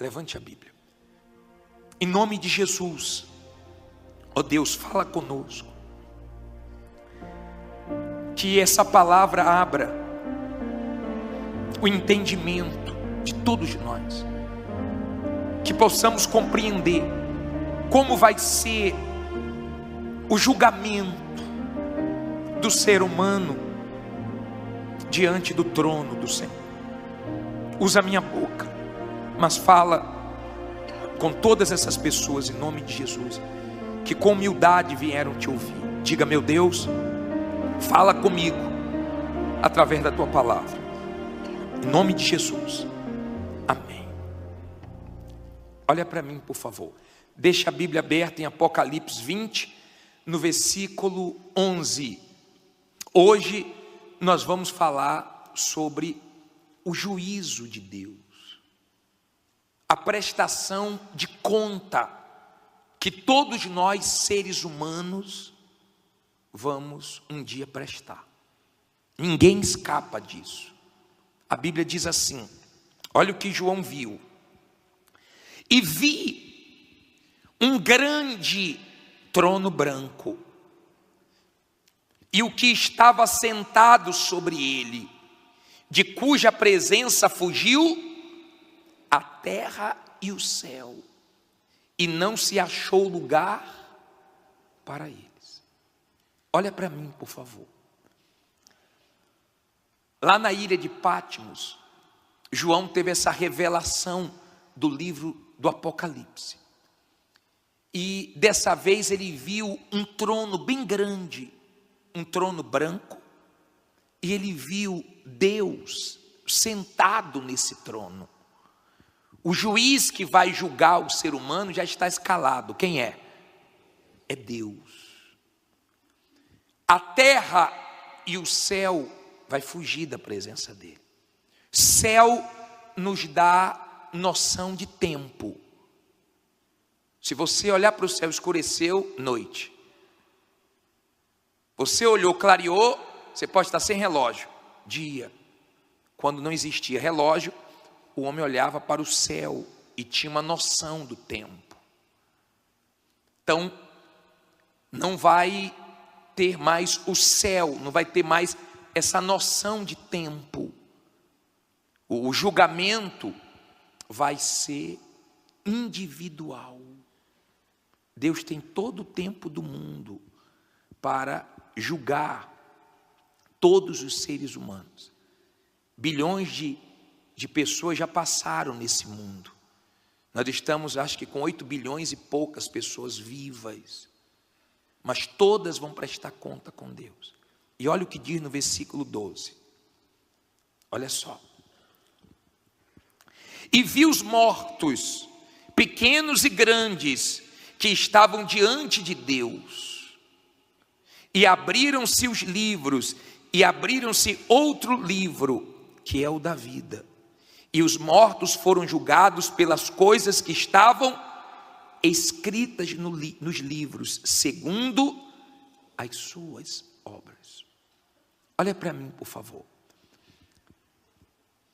Levante a Bíblia. Em nome de Jesus, ó Deus, fala conosco. Que essa palavra abra o entendimento de todos nós. Que possamos compreender como vai ser o julgamento do ser humano diante do trono do Senhor. Usa a minha boca, mas fala com todas essas pessoas em nome de Jesus, que com humildade vieram te ouvir. Diga: meu Deus, fala comigo através da tua palavra, em nome de Jesus, amém. Olha para mim, por favor. Deixa a Bíblia aberta em Apocalipse 20, no versículo 11. Hoje nós vamos falar sobre o juízo de Deus, a prestação de conta que todos nós, seres humanos, vamos um dia prestar. Ninguém escapa disso. A Bíblia diz assim, olha o que João viu. E vi um grande trono branco, e o que estava sentado sobre ele, de cuja presença fugiu a terra e o céu, e não se achou lugar para eles. Olha para mim, por favor. Lá na ilha de Patmos, João teve essa revelação do livro do Apocalipse. E dessa vez ele viu um trono bem grande, um trono branco, e ele viu Deus sentado nesse trono. O juiz que vai julgar o ser humano já está escalado. Quem é? É Deus. A terra e o céu vai fugir da presença dele. Céu nos dá noção de tempo. Se você olhar para o céu, escureceu, noite. Você olhou, clareou, você pode estar sem relógio, dia. Quando não existia relógio, o homem olhava para o céu e tinha uma noção do tempo. Então, não vai ter mais o céu, não vai ter mais essa noção de tempo. O julgamento vai ser individual. Deus tem todo o tempo do mundo para julgar todos os seres humanos. Bilhões de pessoas já passaram nesse mundo. Nós estamos, acho que com 8 bilhões e poucas pessoas vivas. Mas todas vão prestar conta com Deus. E olha o que diz no versículo 12. Olha só. E vi os mortos, pequenos e grandes, que estavam diante de Deus. E abriram-se os livros, e abriram-se outro livro, que é o da vida. E os mortos foram julgados pelas coisas que estavam escritas nos livros, segundo as suas obras. Olha para mim, por favor.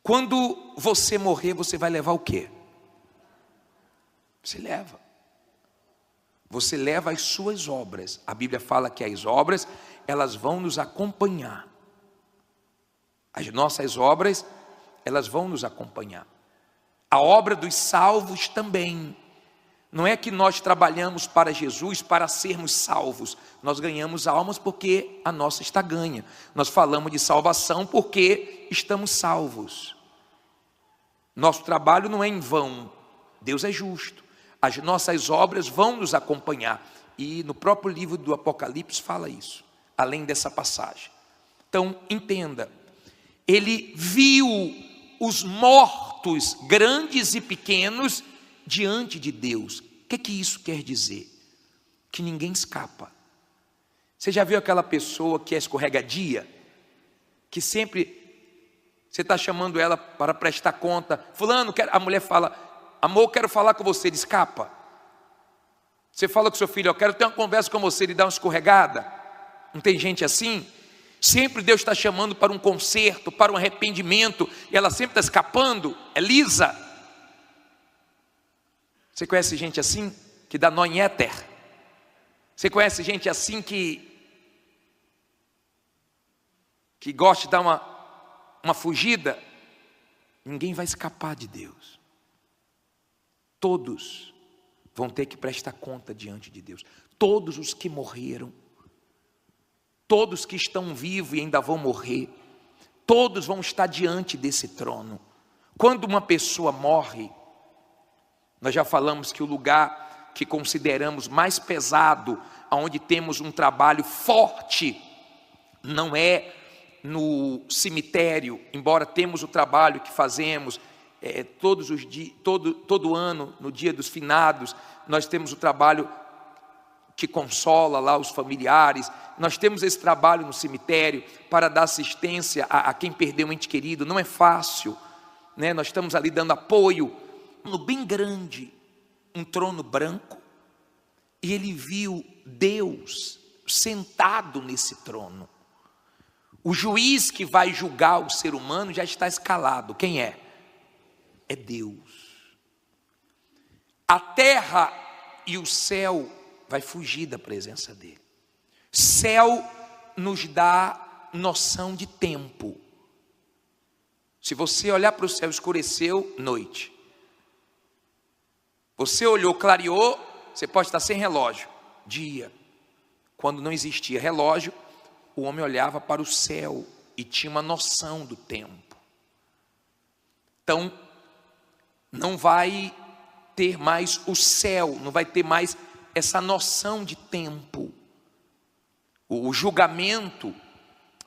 Quando você morrer, você vai levar o quê? Você leva. Você leva as suas obras. A Bíblia fala que as obras, elas vão nos acompanhar. As nossas obras, elas vão nos acompanhar. A obra dos salvos também. Não é que nós trabalhamos para Jesus para sermos salvos. Nós ganhamos almas porque a nossa está ganha. Nós falamos de salvação porque estamos salvos. Nosso trabalho não é em vão. Deus é justo. As nossas obras vão nos acompanhar. E no próprio livro do Apocalipse fala isso, além dessa passagem. Então, entenda. Ele viu os mortos, grandes e pequenos, diante de Deus. O que isso quer dizer? Que ninguém escapa. Você já viu aquela pessoa que é escorregadia? Que sempre você está chamando ela para prestar conta. Fulano, a mulher fala, amor, quero falar com você, ele escapa. Você fala com seu filho, eu quero ter uma conversa com você, ele dá uma escorregada. Não tem gente assim? Sempre Deus está chamando para um conserto, para um arrependimento, e ela sempre está escapando, é lisa. Você conhece gente assim que dá nó em éter? Você conhece gente assim que gosta de dar uma fugida? Ninguém vai escapar de Deus. Todos vão ter que prestar conta diante de Deus. Todos os que morreram, todos que estão vivos e ainda vão morrer, todos vão estar diante desse trono. Quando uma pessoa morre, nós já falamos que o lugar que consideramos mais pesado, onde temos um trabalho forte, não é no cemitério, embora temos o trabalho que fazemos todos os dias, todo ano, no dia dos finados, nós temos o trabalho que consola lá os familiares, nós temos esse trabalho no cemitério para dar assistência a quem perdeu um ente querido. Não é fácil, né? Nós estamos ali dando apoio. No bem grande, um trono branco, e ele viu Deus sentado nesse trono. O juiz que vai julgar o ser humano já está escalado. Quem é? É Deus. A terra e o céu vai fugir da presença dele. Céu nos dá noção de tempo. Se você olhar para o céu, escureceu, noite. Você olhou, clareou, você pode estar sem relógio, dia. Quando não existia relógio, o homem olhava para o céu e tinha uma noção do tempo. Então, não vai ter mais o céu, não vai ter mais essa noção de tempo. O julgamento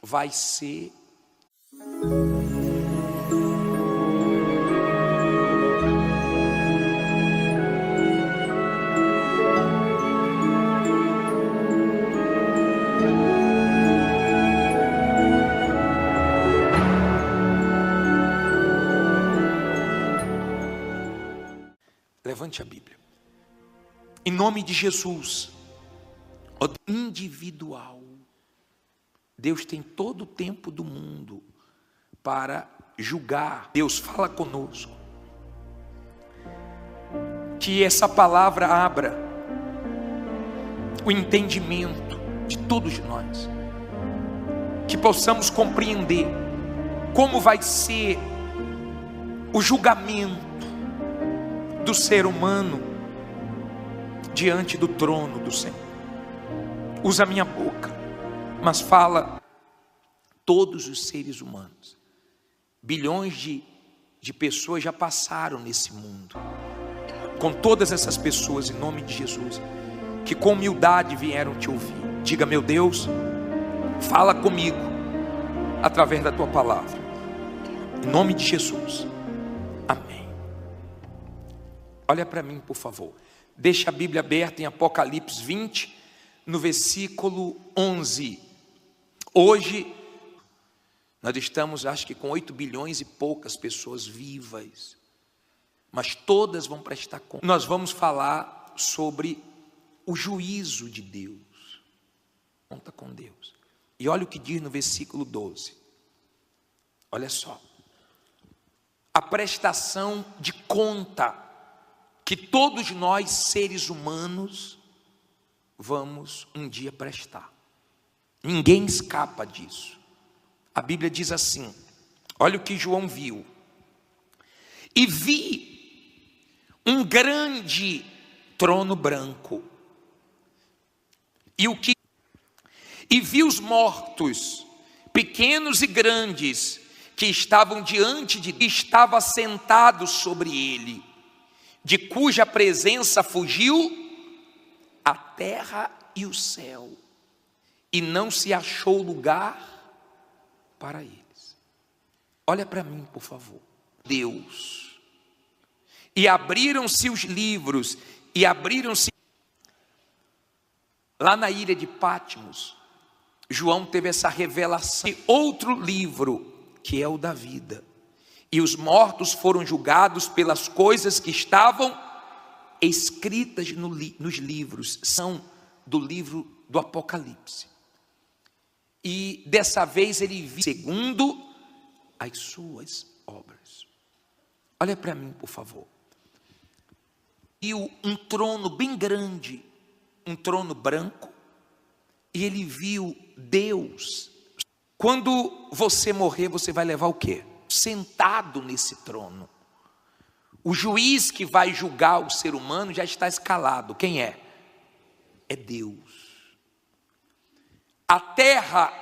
vai ser levante a Bíblia. Em nome de Jesus, individual. Deus tem todo o tempo do mundo para julgar. Deus fala conosco. Que essa palavra abra o entendimento de todos nós. Que possamos compreender como vai ser o julgamento do ser humano diante do trono do Senhor. Usa a minha boca, mas fala todos os seres humanos. Bilhões de pessoas já passaram nesse mundo. Com todas essas pessoas, em nome de Jesus, que com humildade vieram te ouvir, diga: meu Deus, fala comigo através da tua palavra. Em nome de Jesus. Amém. Olha para mim, por favor. Deixa a Bíblia aberta em Apocalipse 20, no versículo 11. Hoje, nós estamos, acho que com 8 bilhões e poucas pessoas vivas, mas todas vão prestar conta. Nós vamos falar sobre o juízo de Deus. Conta com Deus. E olha o que diz no versículo 12. Olha só. A prestação de conta que todos nós, seres humanos, vamos um dia prestar. Ninguém escapa disso. A Bíblia diz assim, olha o que João viu. E vi um grande trono branco. E vi os mortos, pequenos e grandes, que estavam diante de Deus, estava sentado sobre ele, de cuja presença fugiu a terra e o céu, e não se achou lugar para eles. Olha para mim, por favor. Deus. E abriram-se os livros, e abriram-se. Lá na ilha de Patmos, João teve essa revelação. E outro livro, que é o da vida. E os mortos foram julgados pelas coisas que estavam escritas nos livros. São do livro do Apocalipse. E dessa vez ele viu segundo as suas obras. Olha para mim, por favor. viu um trono bem grande, um trono branco, e ele viu Deus. Quando você morrer, você vai levar o quê? Sentado nesse trono. O juiz que vai julgar o ser humano já está escalado. Quem é? É Deus. A terra,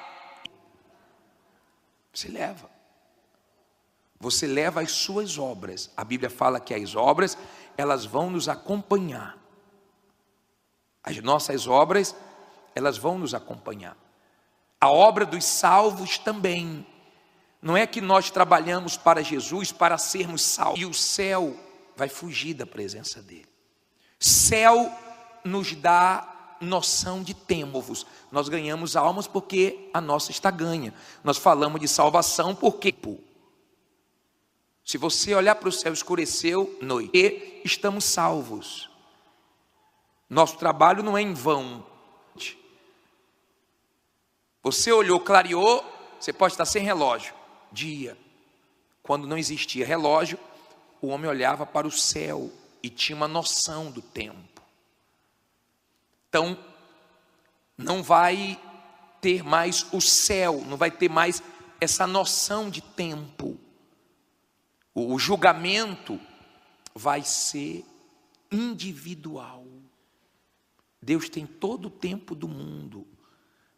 você leva. Você leva as suas obras. A Bíblia fala que as obras, elas vão nos acompanhar. As nossas obras, elas vão nos acompanhar. A obra dos salvos também. Não é que nós trabalhamos para Jesus para sermos salvos. E o céu vai fugir da presença dele. Céu nos dá noção de tempos. Nós ganhamos almas porque a nossa está ganha. Nós falamos de salvação porque... Se você olhar para o céu, escureceu, noite, e estamos salvos. Nosso trabalho não é em vão. Você olhou, clareou, você pode estar sem relógio. Dia. Quando não existia relógio, o homem olhava para o céu e tinha uma noção do tempo. Então, não vai ter mais o céu, não vai ter mais essa noção de tempo. O julgamento vai ser individual. Deus tem todo o tempo do mundo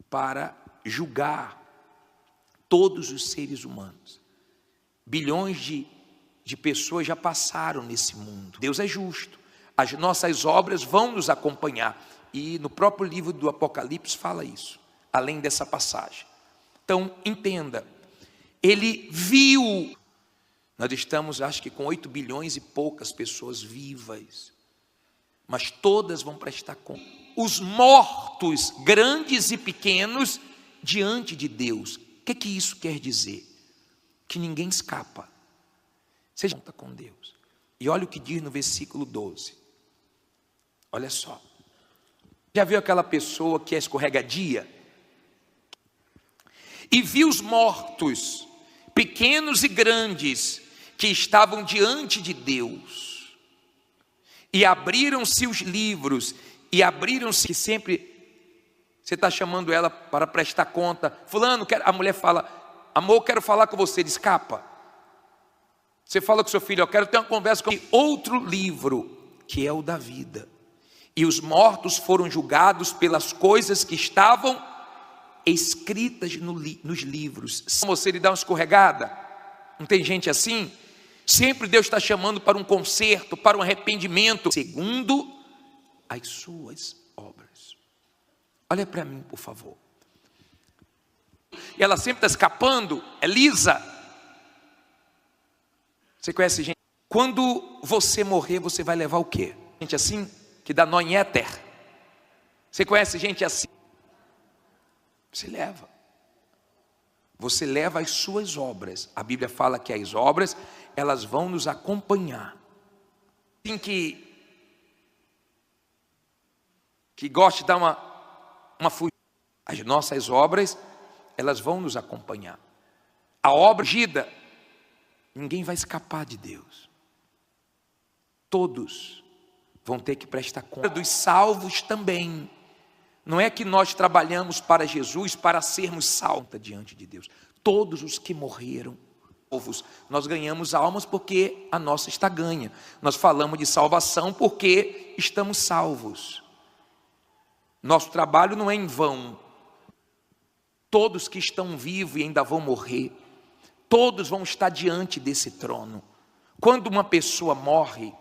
para julgar todos os seres humanos. Bilhões de pessoas já passaram nesse mundo. Deus é justo. As nossas obras vão nos acompanhar. E no próprio livro do Apocalipse fala isso, além dessa passagem. Então, entenda. Ele viu... Nós estamos, acho que com 8 bilhões e poucas pessoas vivas, mas todas vão prestar conta. Os mortos, grandes e pequenos, diante de Deus. O que isso quer dizer? Que ninguém escapa. Seja conta com Deus. E olha o que diz no versículo 12. Olha só. Já viu aquela pessoa que é escorregadia? E viu os mortos, pequenos e grandes, que estavam diante de Deus, e abriram-se os livros, e abriram-se, que sempre você está chamando ela para prestar conta, fulano, a mulher fala, amor, quero falar com você, ele escapa. Você fala com seu filho, eu quero ter uma conversa com outro livro, que é o da vida, e os mortos foram julgados pelas coisas que estavam escritas nos livros. Se você lhe dá uma escorregada, não tem gente assim? Sempre Deus está chamando para um conserto, para um arrependimento, segundo as suas obras. Olha para mim, por favor. E ela sempre está escapando, é lisa. Você conhece gente? Quando você morrer, você vai levar o quê? Gente assim, que dá nó em éter. Você conhece gente assim? Você leva. Você leva as suas obras. A Bíblia fala que as obras, elas vão nos acompanhar. Assim que gosta de dar uma fugida. As nossas obras, elas vão nos acompanhar. A obra fugida, ninguém vai escapar de Deus. Todos vão ter que prestar conta. Dos salvos também. Não é que nós trabalhamos para Jesus para sermos salvos diante de Deus. Todos os que morreram, nós ganhamos almas porque a nossa está ganha. Nós falamos de salvação porque estamos salvos. Nosso trabalho não é em vão. Todos que estão vivos e ainda vão morrer, todos vão estar diante desse trono. Quando uma pessoa morre,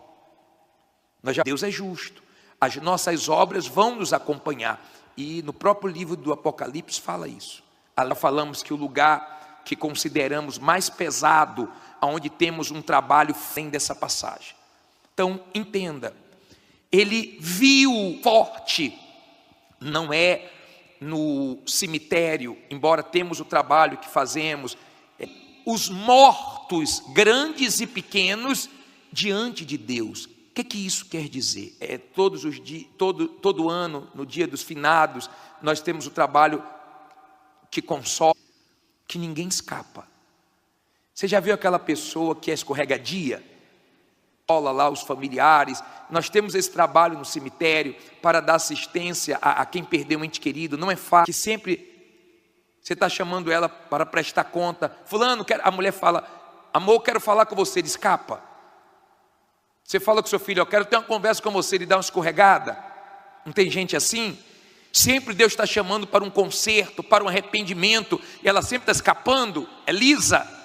Deus é justo. As nossas obras vão nos acompanhar. E no próprio livro do Apocalipse fala isso. Lá falamos que o lugar que consideramos mais pesado, onde temos um trabalho além dessa passagem. Então, entenda. Ele viu forte, não é no cemitério, embora temos o trabalho que fazemos, os mortos, grandes e pequenos, diante de Deus. O que isso quer dizer? Todos os dias, todo ano, no dia dos finados, nós temos o trabalho que consola, que ninguém escapa. Você já viu aquela pessoa que é escorregadia? consola lá os familiares. Nós temos esse trabalho no cemitério para dar assistência a quem perdeu um ente querido. Não é fácil, que sempre você está chamando ela para prestar conta. Fulano, a mulher fala: amor, quero falar com você. Ele escapa. Você fala com seu filho: eu quero ter uma conversa com você. Ele dá uma escorregada. Não tem gente assim? Sempre Deus está chamando para um conserto, para um arrependimento, e ela sempre está escapando. É lisa.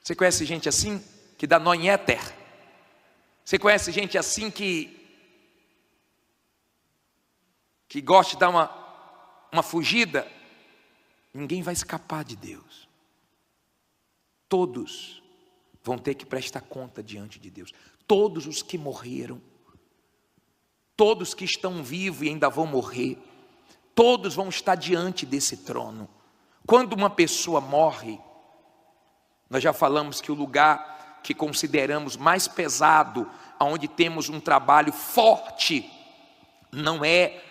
Você conhece gente assim que dá nó em éter? Você conhece gente assim que gosta de dar uma fugida? Ninguém vai escapar de Deus. Todos vão ter que prestar conta diante de Deus. Todos os que morreram, todos que estão vivos e ainda vão morrer, todos vão estar diante desse trono. Quando uma pessoa morre, nós já falamos que o lugar que consideramos mais pesado, onde temos um trabalho forte, não é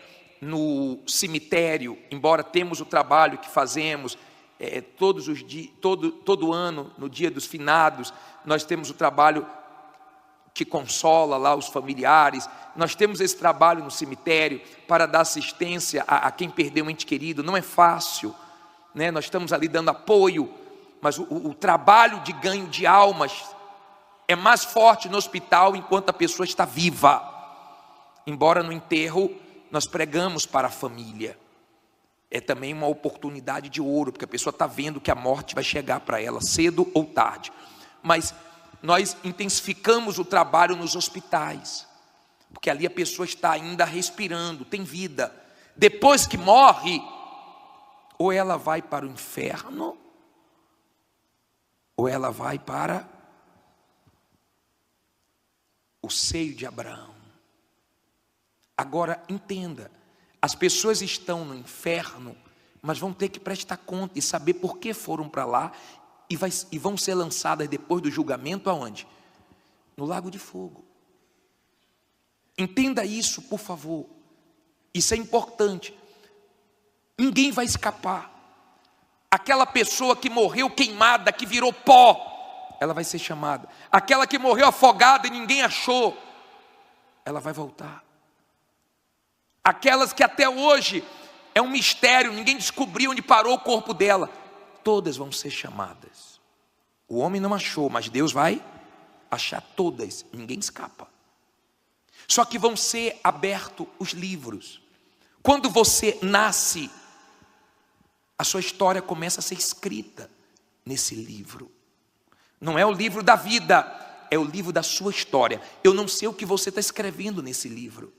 no cemitério, embora temos o trabalho que fazemos todos os dias, todo ano, no dia dos finados, nós temos o trabalho que consola lá os familiares. Nós temos esse trabalho no cemitério para dar assistência a quem perdeu um ente querido. Não é fácil, né? Nós estamos ali dando apoio, mas o trabalho de ganho de almas é mais forte no hospital enquanto a pessoa está viva. Embora no enterro nós pregamos para a família, é também uma oportunidade de ouro, porque a pessoa está vendo que a morte vai chegar para ela cedo ou tarde. Mas nós intensificamos o trabalho nos hospitais, porque ali a pessoa está ainda respirando, tem vida. Depois que morre, ou ela vai para o inferno, ou ela vai para o seio de Abraão. Agora entenda, as pessoas estão no inferno, mas vão ter que prestar conta e saber por que foram para lá, e vão ser lançadas depois do julgamento aonde? No lago de fogo. Entenda isso, por favor. Isso é importante. Ninguém vai escapar. Aquela pessoa que morreu queimada, que virou pó, ela vai ser chamada. Aquela que morreu afogada e ninguém achou, ela vai voltar. Aquelas que até hoje é um mistério, ninguém descobriu onde parou o corpo dela, todas vão ser chamadas. O homem não achou, mas Deus vai achar todas, ninguém escapa. Só que vão ser abertos os livros. Quando você nasce, a sua história começa a ser escrita nesse livro. Não é o livro da vida, é o livro da sua história. Eu não sei o que você está escrevendo nesse livro.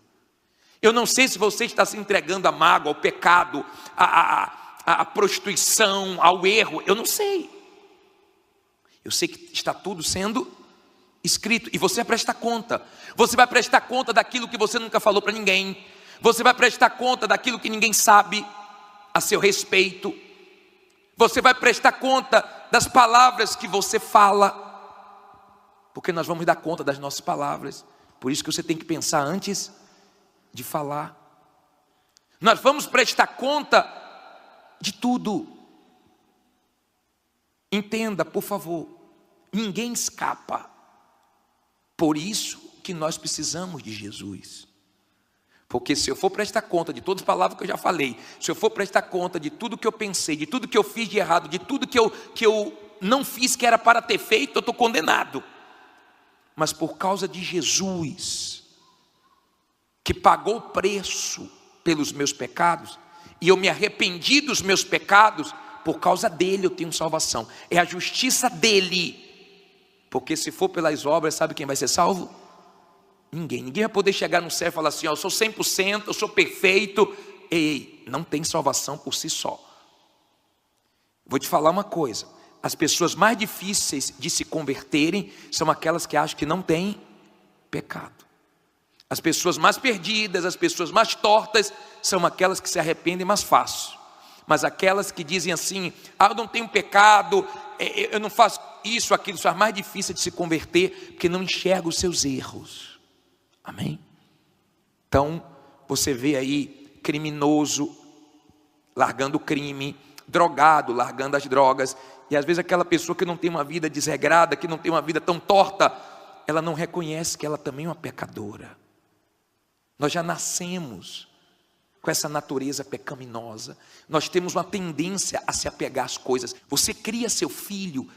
Eu não sei se você está se entregando à mágoa, ao pecado, à prostituição, ao erro. Eu não sei. Eu sei que está tudo sendo escrito. E você vai prestar conta. Você vai prestar conta daquilo que você nunca falou para ninguém. Você vai prestar conta daquilo que ninguém sabe a seu respeito. Você vai prestar conta das palavras que você fala. Porque nós vamos dar conta das nossas palavras. Por isso que você tem que pensar antes de falar. Nós vamos prestar conta de tudo. Entenda, por favor, ninguém escapa. Por isso que nós precisamos de Jesus. Porque se eu for prestar conta de todas as palavras que eu já falei, se eu for prestar conta de tudo que eu pensei, de tudo que eu fiz de errado, de tudo que eu não fiz que era para ter feito, eu estou condenado. Mas por causa de Jesus, que pagou o preço pelos meus pecados, e eu me arrependi dos meus pecados, por causa dele eu tenho salvação. É a justiça dele. Porque se for pelas obras, sabe quem vai ser salvo? Ninguém vai poder chegar no céu e falar assim: eu sou 100%, eu sou perfeito. Ei, não tem salvação por si só. Vou te falar uma coisa: as pessoas mais difíceis de se converterem são aquelas que acham que não têm pecado. As pessoas mais perdidas, as pessoas mais tortas, são aquelas que se arrependem mais fácil. Mas aquelas que dizem assim: eu não tenho pecado, eu não faço isso, aquilo, são as mais difíceis de se converter, porque não enxergam os seus erros. Amém? Então, você vê aí criminoso largando o crime, drogado largando as drogas, E às vezes aquela pessoa que não tem uma vida desregrada, que não tem uma vida tão torta, ela não reconhece que ela também é uma pecadora. Nós já nascemos com essa natureza pecaminosa. Nós temos uma tendência a se apegar às coisas. Você cria seu filho,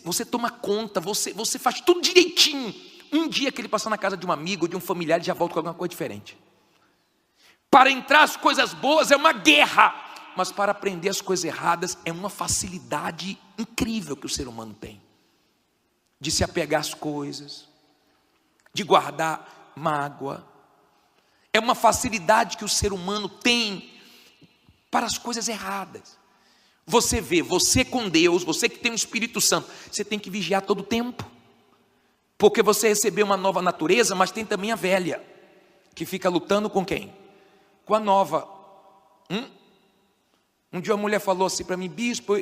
você toma conta, você faz tudo direitinho. Um dia que ele passar na casa de um amigo ou de um familiar, ele já volta com alguma coisa diferente. Para entrar as coisas boas é uma guerra, mas para aprender as coisas erradas é uma facilidade incrível que o ser humano tem. De se apegar às coisas, de guardar mágoa. É uma facilidade que o ser humano tem para as coisas erradas. Você vê, você com Deus, você que tem o Espírito Santo, você tem que vigiar todo o tempo. Porque você recebeu uma nova natureza, mas tem também a velha, que fica lutando com quem? Com a nova. Um dia uma mulher falou assim para mim: bispo,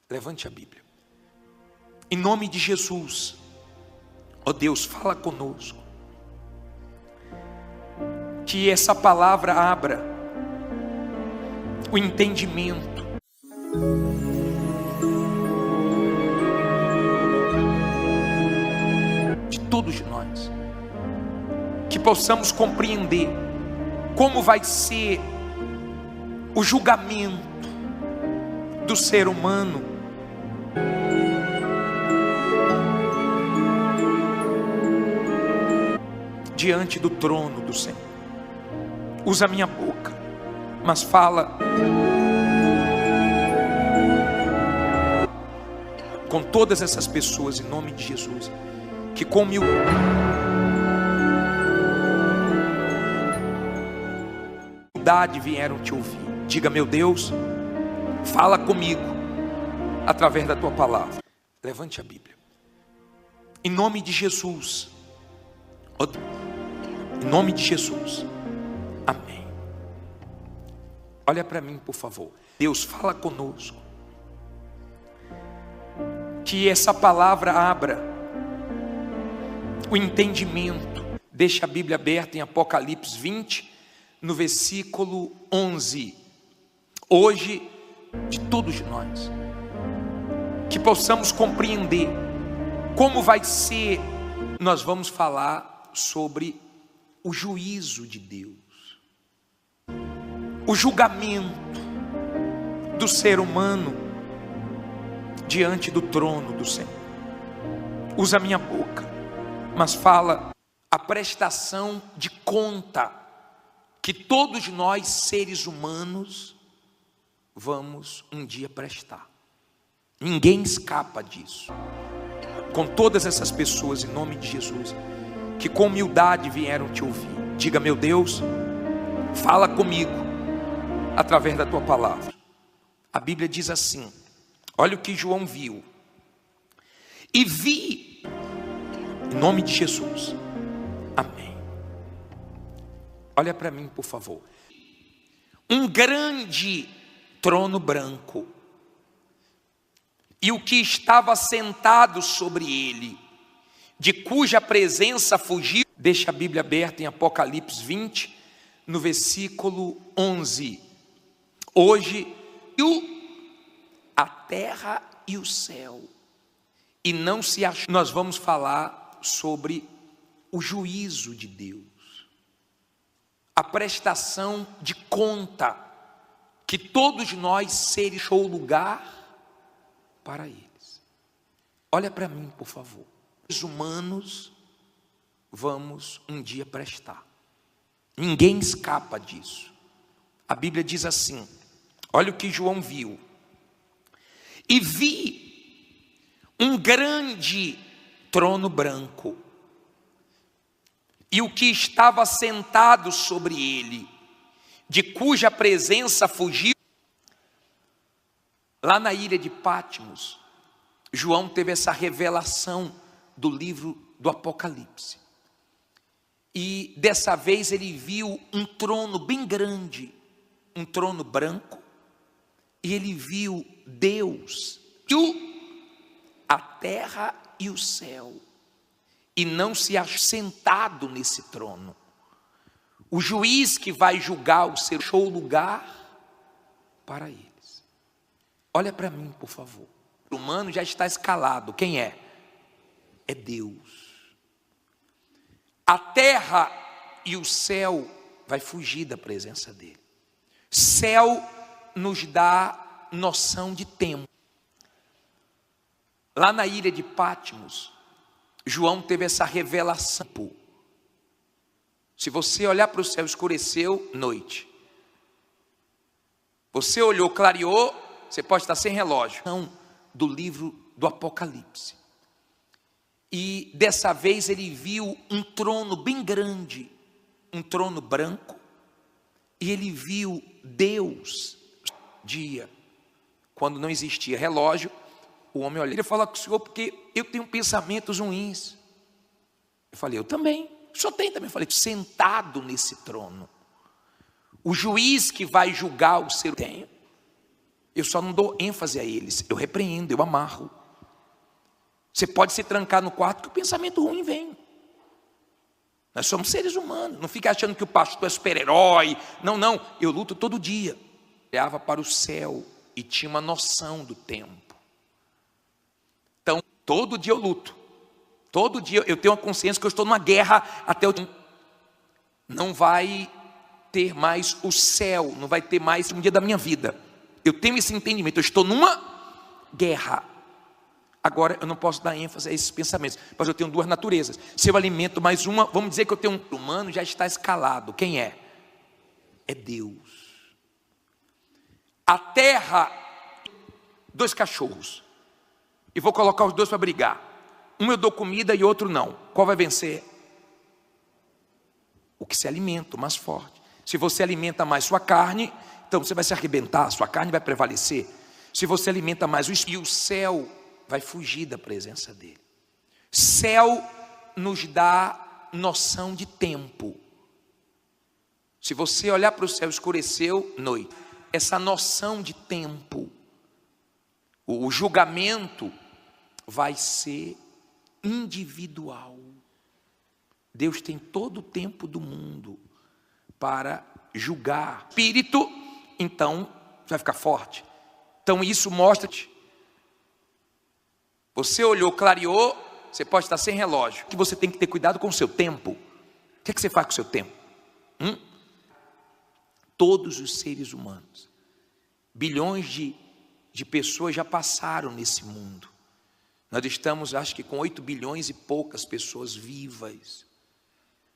levante a Bíblia. Em nome de Jesus, ó Deus, fala conosco. Que essa palavra abra o entendimento de todos nós. Que possamos compreender como vai ser o julgamento do ser humano diante do trono do Senhor. Usa a minha boca, mas fala com todas essas pessoas em nome de Jesus, que com humildade vieram te ouvir. Diga: meu Deus, fala comigo através da tua palavra. Levante a Bíblia. Em nome de Jesus, em nome de Jesus, amém. Olha para mim, por favor. Deus, fala conosco. Que essa palavra abra o entendimento. Deixa a Bíblia aberta em Apocalipse 20, no versículo 11. Hoje, de todos nós, que possamos compreender como vai ser. Nós vamos falar sobre o juízo de Deus, o julgamento do ser humano diante do trono do Senhor. Usa a minha boca, mas fala a prestação de conta que todos nós, seres humanos, vamos um dia prestar. Ninguém escapa disso. Com todas essas pessoas, em nome de Jesus, que com humildade vieram te ouvir. Diga: meu Deus, fala comigo através da tua palavra. A Bíblia diz assim, olha o que João viu. E vi, em nome de Jesus, amém. Olha para mim, por favor. Um grande trono branco, e o que estava sentado sobre ele, de cuja presença fugiu. Deixa a Bíblia aberta em Apocalipse 20, no versículo 11. Hoje, a terra e o céu, e não se achou. Nós vamos falar sobre o juízo de Deus, a prestação de conta que todos nós seres deixou lugar para eles. Olha para mim, por favor. Os humanos vamos um dia prestar. Ninguém escapa disso. A Bíblia diz assim, olha o que João viu. E vi um grande trono branco, e o que estava sentado sobre ele, de cuja presença fugiu. Lá na ilha de Patmos, João teve essa revelação do livro do Apocalipse. E dessa vez ele viu um trono bem grande, um trono branco, e ele viu Deus, a terra e o céu, e não se achou sentado nesse trono. O juiz que vai julgar o seu deixou lugar para eles. Olha para mim, por favor. O humano já está escalado. Quem é? É Deus. A terra e o céu vai fugir da presença dele. Céu nos dá noção de tempo. Lá na ilha de Patmos, João teve essa revelação. Se você olhar para o céu, escureceu, noite. Você olhou, clareou, você pode estar sem relógio. Não, do livro do Apocalipse. E dessa vez ele viu um trono bem grande, um trono branco, e ele viu Deus, dia, quando não existia relógio, o homem olhou, ele falou com o Senhor, porque eu tenho pensamentos ruins. Eu falei, eu também, o Senhor tem também. Eu falei, sentado nesse trono, o juiz que vai julgar o ser humano, eu só não dou ênfase a eles, eu repreendo, eu amarro. Você pode se trancar no quarto que o pensamento ruim vem. Nós somos seres humanos. Não fica achando que o pastor é super-herói. Não, eu luto todo dia. Olhava para o céu e tinha uma noção do tempo. Então, todo dia eu luto. Todo dia eu tenho uma consciência que eu estou numa guerra até o... Não vai ter mais o céu, não vai ter mais um dia da minha vida. Eu tenho esse entendimento, eu estou numa guerra. Agora, eu não posso dar ênfase a esses pensamentos, mas eu tenho duas naturezas. Se eu alimento mais uma, vamos dizer que eu tenho um humano, já está escalado. Quem é? É Deus. A terra, dois cachorros, e vou colocar os dois para brigar. Um eu dou comida e outro não. Qual vai vencer? O que se alimenta, o mais forte. Se você alimenta mais sua carne, então você vai se arrebentar, sua carne vai prevalecer. Se você alimenta mais o espírito, e o céu vai fugir da presença dele. Céu nos dá noção de tempo. Se você olhar para o céu, escureceu, noite. Essa noção de tempo, o julgamento vai ser individual. Deus tem todo o tempo do mundo para julgar. Espírito, então, vai ficar forte. Então isso mostra-te. Você olhou, clareou, você pode estar sem relógio. Que você tem que ter cuidado com o seu tempo. O que é que você faz com o seu tempo? Todos os seres humanos, bilhões de pessoas já passaram nesse mundo. Nós estamos, acho que com 8 bilhões e poucas pessoas vivas.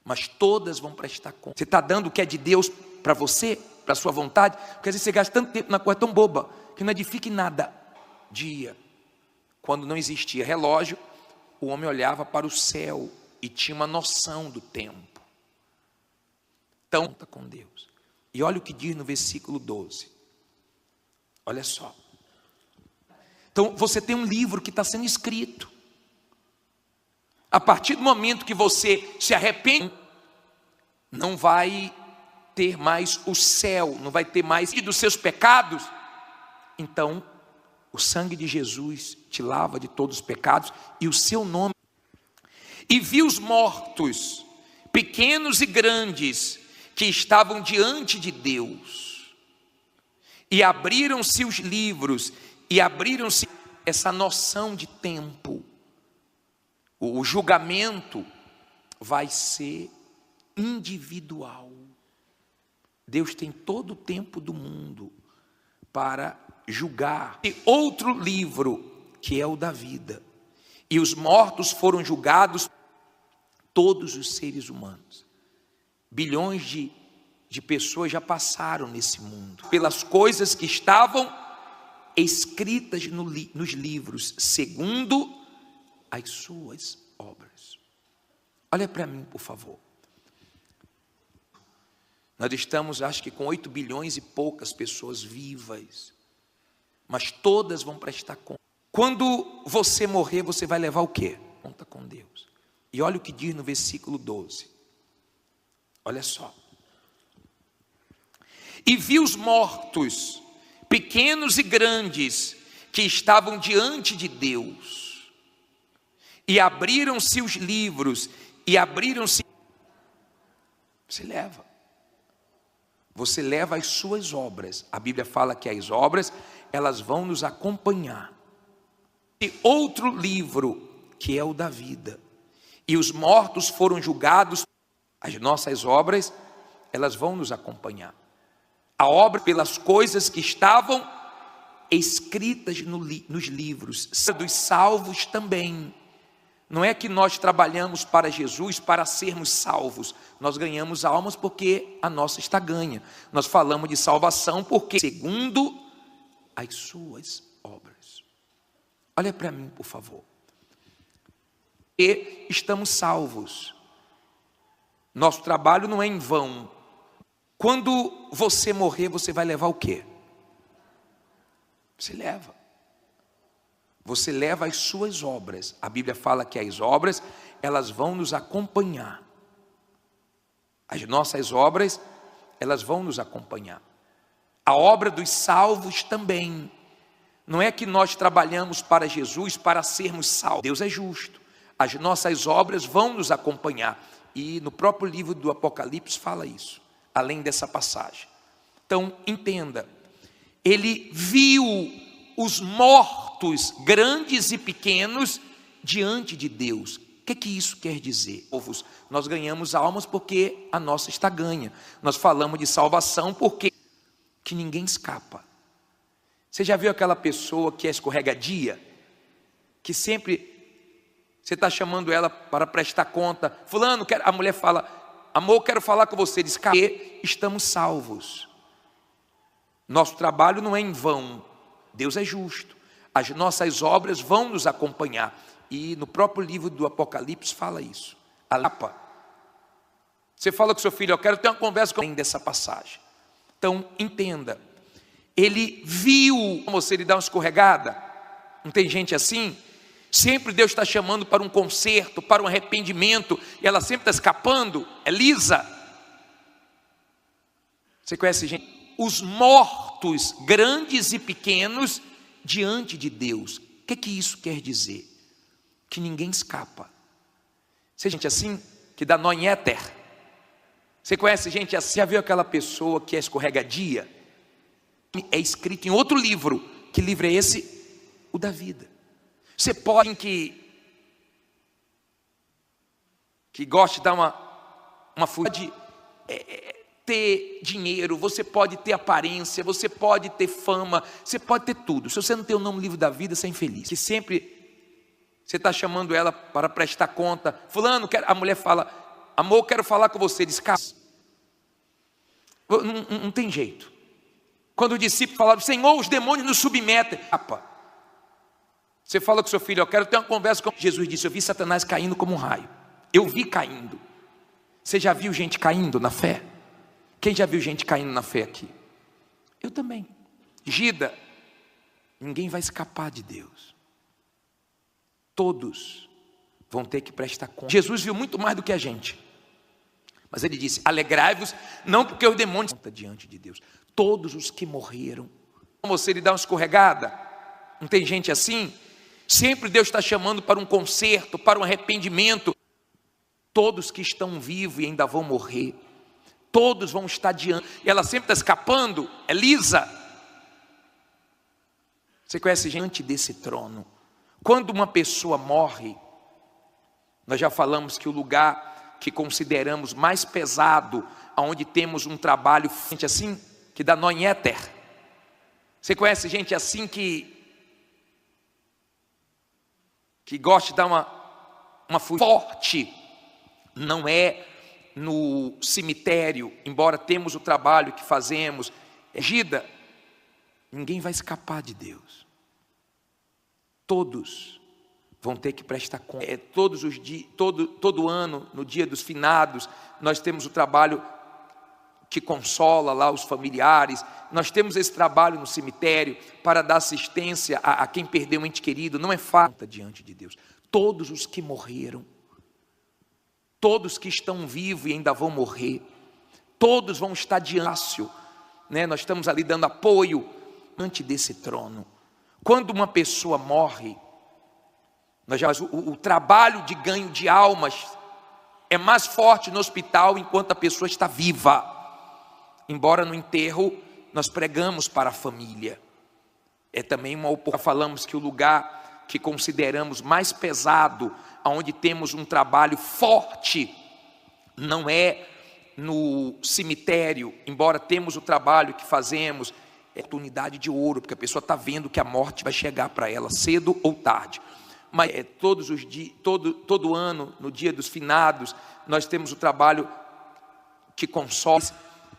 Mas todas vão prestar conta. Você está dando o que é de Deus para você, para a sua vontade? Porque às vezes você gasta tanto tempo na coisa tão boba, que não edifica em nada. Dia, quando não existia relógio, o homem olhava para o céu e tinha uma noção do tempo. Então, conta com Deus. E olha o que diz no versículo 12. Olha só. Então, você tem um livro que está sendo escrito. A partir do momento que você se arrepende, não vai ter mais o céu, não vai ter mais dos seus pecados. Então, o sangue de Jesus te lava de todos os pecados e o seu nome. E vi os mortos, pequenos e grandes, que estavam diante de Deus. E abriram-se os livros, e abriram-se essa noção de tempo. O julgamento vai ser individual. Deus tem todo o tempo do mundo para julgar. E outro livro, que é o da vida. E os mortos foram julgados, todos os seres humanos. Bilhões de pessoas já passaram nesse mundo. Pelas coisas que estavam escritas nos livros, segundo as suas obras. Olha para mim, por favor. Nós estamos, acho que com 8 bilhões e poucas pessoas vivas. Mas todas vão prestar conta. Quando você morrer, você vai levar o quê? Conta com Deus. E olha o que diz no versículo 12. Olha só. E vi os mortos, pequenos e grandes, que estavam diante de Deus. E abriram-se os livros, e abriram-se... Você leva as suas obras. A Bíblia fala que as obras, elas vão nos acompanhar. E outro livro, que é o da vida. E os mortos foram julgados. As nossas obras, elas vão nos acompanhar. A obra pelas coisas que estavam escritas nos livros. Dos salvos também. Não é que nós trabalhamos para Jesus para sermos salvos. Nós ganhamos almas porque a nossa está ganha. Nós falamos de salvação porque segundo as suas obras. Olha para mim, por favor. E estamos salvos. Nosso trabalho não é em vão. Quando você morrer, você vai levar o quê? Você leva as suas obras. A Bíblia fala que as obras, elas vão nos acompanhar. As nossas obras, elas vão nos acompanhar. A obra dos salvos também. Não é que nós trabalhamos para Jesus para sermos salvos. Deus é justo. As nossas obras vão nos acompanhar. E no próprio livro do Apocalipse fala isso, além dessa passagem. Então, entenda. Ele viu os mortos, grandes e pequenos, diante de Deus. O que isso quer dizer? Nós ganhamos almas porque a nossa está ganha. Nós falamos de salvação porque que ninguém escapa. Você já viu aquela pessoa que é escorregadia? Que sempre você está chamando ela para prestar conta. Fulano, a mulher fala, amor, quero falar com você. Diz, que estamos salvos. Nosso trabalho não é em vão. Deus é justo. As nossas obras vão nos acompanhar. E no próprio livro do Apocalipse fala isso. Você fala com seu filho, eu quero ter uma conversa com ele dessa passagem. Então, entenda. Ele viu você, ele dá uma escorregada. Não tem gente assim? Sempre Deus está chamando para um conserto, para um arrependimento. E ela sempre está escapando. É lisa. Você conhece gente? Os mortos, grandes e pequenos, diante de Deus. O que isso quer dizer? Que ninguém escapa. Você gente assim, que dá nó em éter. Você conhece gente assim? Já viu aquela pessoa que é escorregadia? É escrito em outro livro. Que livro é esse? O da vida. Você pode que goste de dar uma fugida, ter dinheiro, você pode ter aparência, você pode ter fama, você pode ter tudo. Se você não tem o nome no livro da vida, você é infeliz. Que sempre você está chamando ela para prestar conta. Fulano, a mulher fala, amor, quero falar com você. Diz, não tem jeito. Quando o discípulo falava, Senhor, os demônios nos submetem. Você fala com seu filho, eu quero ter uma conversa com Jesus. Disse, eu vi Satanás caindo como um raio. Eu vi caindo. Você já viu gente caindo na fé? Quem já viu gente caindo na fé aqui? Eu também. Gida, ninguém vai escapar de Deus. Todos vão ter que prestar conta. Jesus viu muito mais do que a gente. Mas ele disse, alegrai-vos, não porque os demônios estão diante de Deus. Todos os que morreram. Você lhe dá uma escorregada? Não tem gente assim? Sempre Deus está chamando para um conserto, para um arrependimento. Todos que estão vivos e ainda vão morrer. Todos vão estar diante. E ela sempre está escapando. É lisa. Você conhece gente desse trono? Quando uma pessoa morre, nós já falamos que o lugar que consideramos mais pesado, onde temos um trabalho, gente assim, que dá nó em éter. Você conhece gente assim que gosta de dar uma forte, não é no cemitério, embora temos o trabalho que fazemos, Gida, ninguém vai escapar de Deus. Todos vão ter que prestar conta. Todos os dias, todo ano, no dia dos finados, nós temos o trabalho que consola lá os familiares. Nós temos esse trabalho no cemitério para dar assistência a quem perdeu um ente querido. Não é fácil diante de Deus. Todos os que morreram, todos que estão vivos e ainda vão morrer, Todos vão estar diante, né? Nós estamos ali dando apoio diante desse trono. Quando uma pessoa morre, o trabalho de ganho de almas é mais forte no hospital enquanto a pessoa está viva. Embora no enterro nós pregamos para a família. É também uma oportunidade. Falamos que o lugar que consideramos mais pesado, onde temos um trabalho forte, não é no cemitério, embora temos o trabalho que fazemos, é oportunidade de ouro, porque a pessoa está vendo que a morte vai chegar para ela cedo ou tarde. Mas todos os dias, todo ano, no dia dos finados, nós temos o trabalho que consome.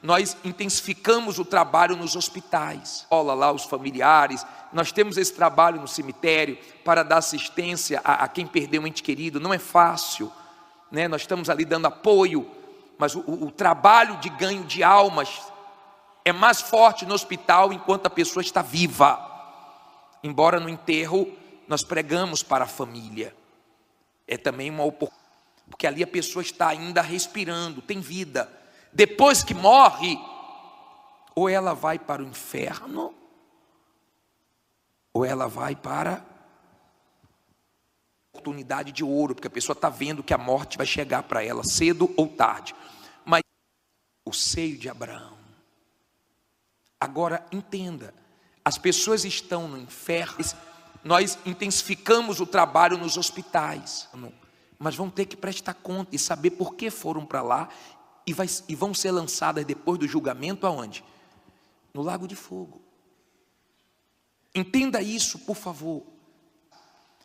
Nós intensificamos o trabalho nos hospitais, olha lá os familiares. Nós temos esse trabalho no cemitério para dar assistência a quem perdeu um ente querido. Não é fácil, né? Nós estamos ali dando apoio, mas o trabalho de ganho de almas é mais forte no hospital enquanto a pessoa está viva. Embora no enterro nós pregamos para a família. É também uma oportunidade, porque ali a pessoa está ainda respirando, tem vida. Depois que morre, ou ela vai para o inferno, ou ela vai para oportunidade de ouro, porque a pessoa está vendo que a morte vai chegar para ela cedo ou tarde. Mas o seio de Abraão. Agora entenda, as pessoas estão no inferno. Nós intensificamos o trabalho nos hospitais, mas vão ter que prestar conta e saber por que foram para lá. E vão ser lançadas depois do julgamento aonde? No lago de fogo. Entenda isso, por favor.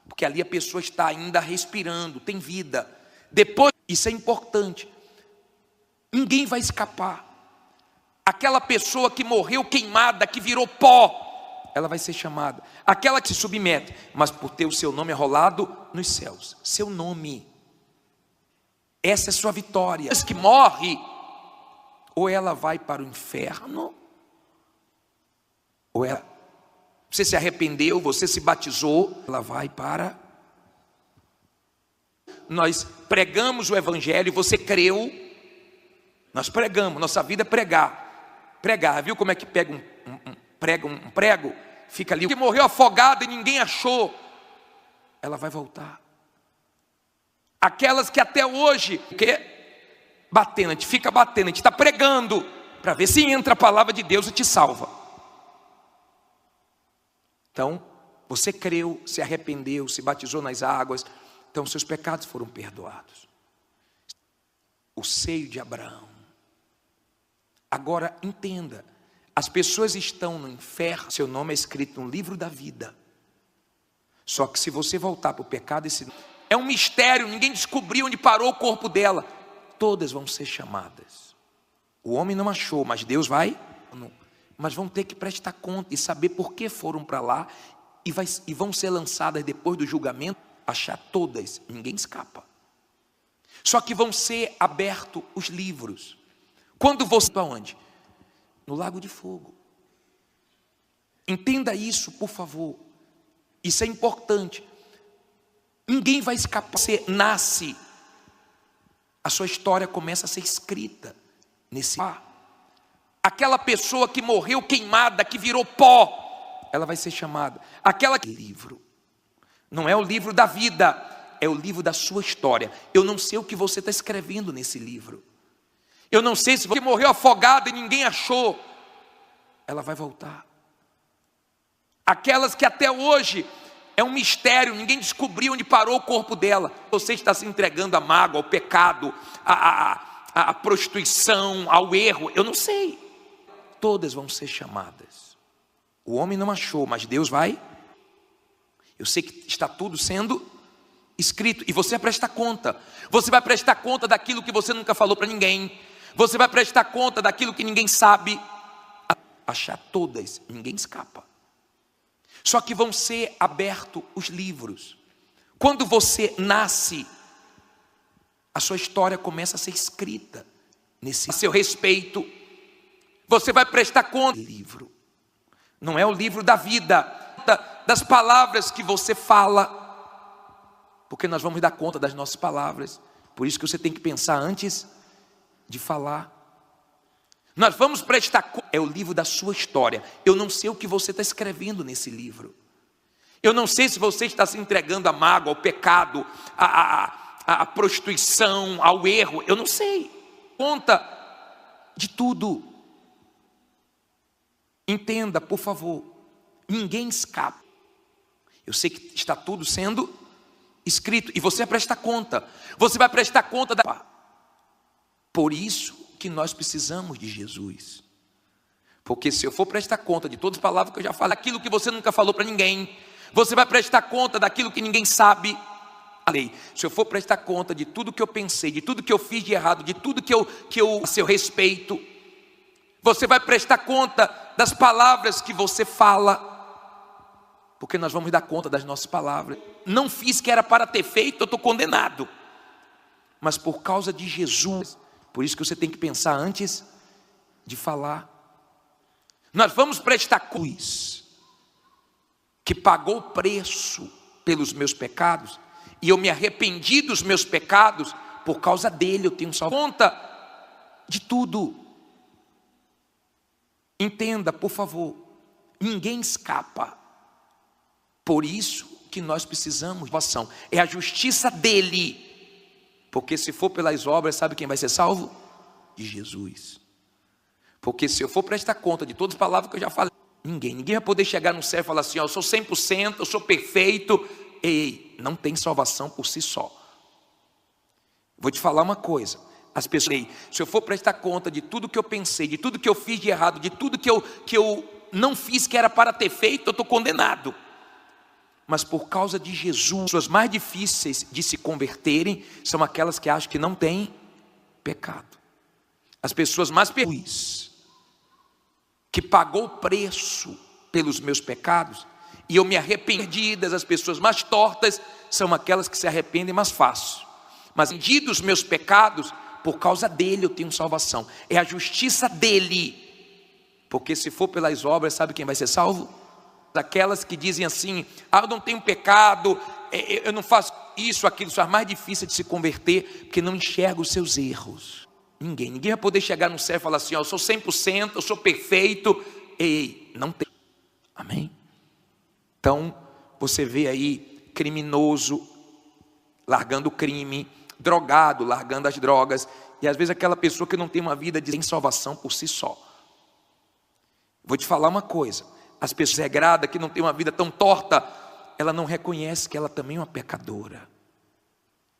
Porque ali a pessoa está ainda respirando, tem vida. Depois, isso é importante. Ninguém vai escapar. Aquela pessoa que morreu queimada, que virou pó, ela vai ser chamada. Aquela que se submete, mas por ter o seu nome arrolado nos céus. Seu nome. Essa é sua vitória. Mas que morre, ou ela vai para o inferno, ou ela, você se arrependeu, você se batizou, ela vai para. Nós pregamos o evangelho, você creu, nós pregamos, nossa vida é pregar. Pregar, viu como é que pega um prego? Fica ali, que morreu afogado e ninguém achou, ela vai voltar. Aquelas que até hoje, batendo, a gente fica batendo, a gente está pregando, para ver se entra a palavra de Deus e te salva. Então, você creu, se arrependeu, se batizou nas águas, então seus pecados foram perdoados. O seio de Abraão. Agora entenda, as pessoas estão no inferno, seu nome é escrito no livro da vida. Só que se você voltar para o pecado, é um mistério, ninguém descobriu onde parou o corpo dela. Todas vão ser chamadas. O homem não achou, mas Deus vai. Mas vão ter que prestar conta e saber por que foram para lá. E vão ser lançadas depois do julgamento. Achar todas, ninguém escapa. Só que vão ser abertos os livros. Quando você para onde? No lago de fogo. Entenda isso, por favor. Isso é importante. Ninguém vai escapar. Você nasce, a sua história começa a ser escrita nesse ar. Aquela pessoa que morreu queimada, que virou pó, ela vai ser chamada. Aquela livro, não é o livro da vida, é o livro da sua história. Eu não sei o que você está escrevendo nesse livro. Eu não sei se você morreu afogado e ninguém achou. Ela vai voltar. Aquelas que até hoje é um mistério, ninguém descobriu onde parou o corpo dela. Você está se entregando à mágoa, ao pecado, à prostituição, ao erro. Eu não sei. Todas vão ser chamadas. O homem não achou, mas Deus vai. Eu sei que está tudo sendo escrito. E você vai prestar conta. Você vai prestar conta daquilo que você nunca falou para ninguém. Você vai prestar conta daquilo que ninguém sabe. Achar todas, ninguém escapa. Só que vão ser abertos os livros. Quando você nasce, a sua história começa a ser escrita nesse seu respeito. Você vai prestar conta. Livro. Não é o livro da vida, das palavras que você fala. Porque nós vamos dar conta das nossas palavras. Por isso que você tem que pensar antes de falar. Nós vamos prestar conta. É o livro da sua história. Eu não sei o que você está escrevendo nesse livro. Eu não sei se você está se entregando à mágoa, ao pecado, à prostituição, ao erro. Eu não sei. Conta de tudo. Entenda, por favor. Ninguém escapa. Eu sei que está tudo sendo escrito. E você vai prestar conta. Você vai prestar conta da... Por isso que nós precisamos de Jesus. Porque se eu for prestar conta de todas as palavras que eu já falei, aquilo que você nunca falou para ninguém, você vai prestar conta daquilo que ninguém sabe. A lei. Se eu for prestar conta de tudo que eu pensei, de tudo que eu fiz de errado, de tudo que eu a seu respeito, você vai prestar conta das palavras que você fala, porque nós vamos dar conta das nossas palavras. Não fiz que era para ter feito, eu estou condenado. Mas por causa de Jesus, por isso que você tem que pensar antes de falar. Nós vamos prestar conta que pagou o preço pelos meus pecados, e eu me arrependi dos meus pecados, por causa dele eu tenho salvo. Conta de tudo. Entenda, por favor, ninguém escapa. Por isso que nós precisamos de salvação. É a justiça dele. Porque se for pelas obras, sabe quem vai ser salvo? De Jesus. Porque se eu for prestar conta de todas as palavras que eu já falei, ninguém vai poder chegar no céu e falar assim, ó, eu sou 100%, eu sou perfeito. Ei, não tem salvação por si só. Vou te falar uma coisa. As pessoas, se eu for prestar conta de tudo que eu pensei, de tudo que eu fiz de errado, de tudo que eu não fiz que era para ter feito, eu estou condenado. Mas por causa de Jesus, as pessoas mais difíceis de se converterem são aquelas que acham que não têm pecado. As pessoas mais perdidas, que pagou o preço pelos meus pecados, e eu me arrependi. As pessoas mais tortas são aquelas que se arrependem mais fácil. Mas arrependi dos meus pecados, por causa dele eu tenho salvação. É a justiça dele. Porque se for pelas obras, sabe quem vai ser salvo? Aquelas que dizem assim, eu não tenho pecado, eu não faço isso, aquilo. São as mais difíceis de se converter, porque não enxergam os seus erros. Ninguém vai poder chegar no céu e falar assim, eu sou 100%, eu sou perfeito. Ei, não tem. Amém? Então, você vê aí criminoso largando o crime, drogado largando as drogas, e às vezes aquela pessoa que não tem uma vida de salvação por si só. Vou te falar uma coisa, as pessoas regradas que não tem uma vida tão torta, ela não reconhece que ela também é uma pecadora.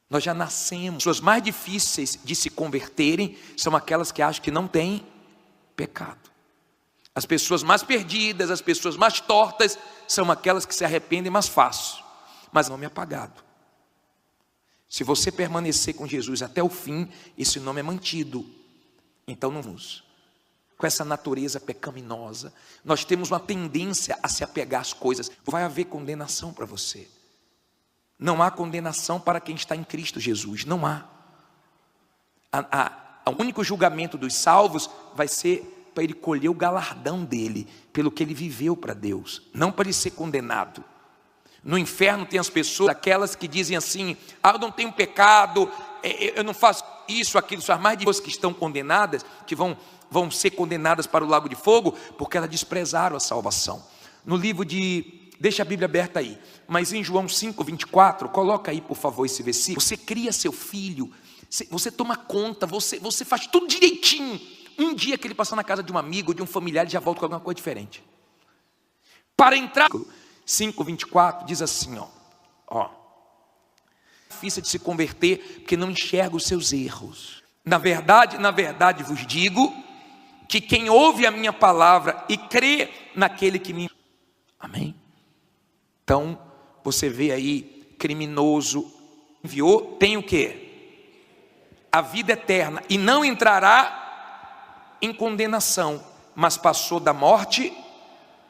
Nós já nascemos. As pessoas mais difíceis de se converterem são aquelas que acham que não têm pecado. As pessoas mais perdidas, as pessoas mais tortas são aquelas que se arrependem mais fácil, mas nome apagado. Se você permanecer com Jesus até o fim, esse nome é mantido. Então não vamos. Com essa natureza pecaminosa, nós temos uma tendência a se apegar às coisas. Vai haver condenação para você. Não há condenação para quem está em Cristo Jesus. Não há. O único julgamento dos salvos vai ser para ele colher o galardão dele, pelo que ele viveu para Deus, não para ele ser condenado. No inferno tem as pessoas, aquelas que dizem assim, eu não tenho pecado, eu não faço isso, aquilo. São as mais de pessoas que estão condenadas, que vão ser condenadas para o lago de fogo, porque elas desprezaram a salvação. No livro de, deixa a Bíblia aberta aí, mas em João 5:24, coloca aí por favor esse versículo. Você cria seu filho, você toma conta, você faz tudo direitinho. Um dia que ele passar na casa de um amigo, de um familiar, ele já volta com alguma coisa diferente. Para entrar, 5:24 diz assim, ó, difícil de se converter, porque não enxerga os seus erros. Na verdade vos digo, que quem ouve a minha palavra e crê naquele que me... Amém? Então, você vê aí, criminoso, enviou, tem o quê? A vida eterna, e não entrará em condenação, mas passou da morte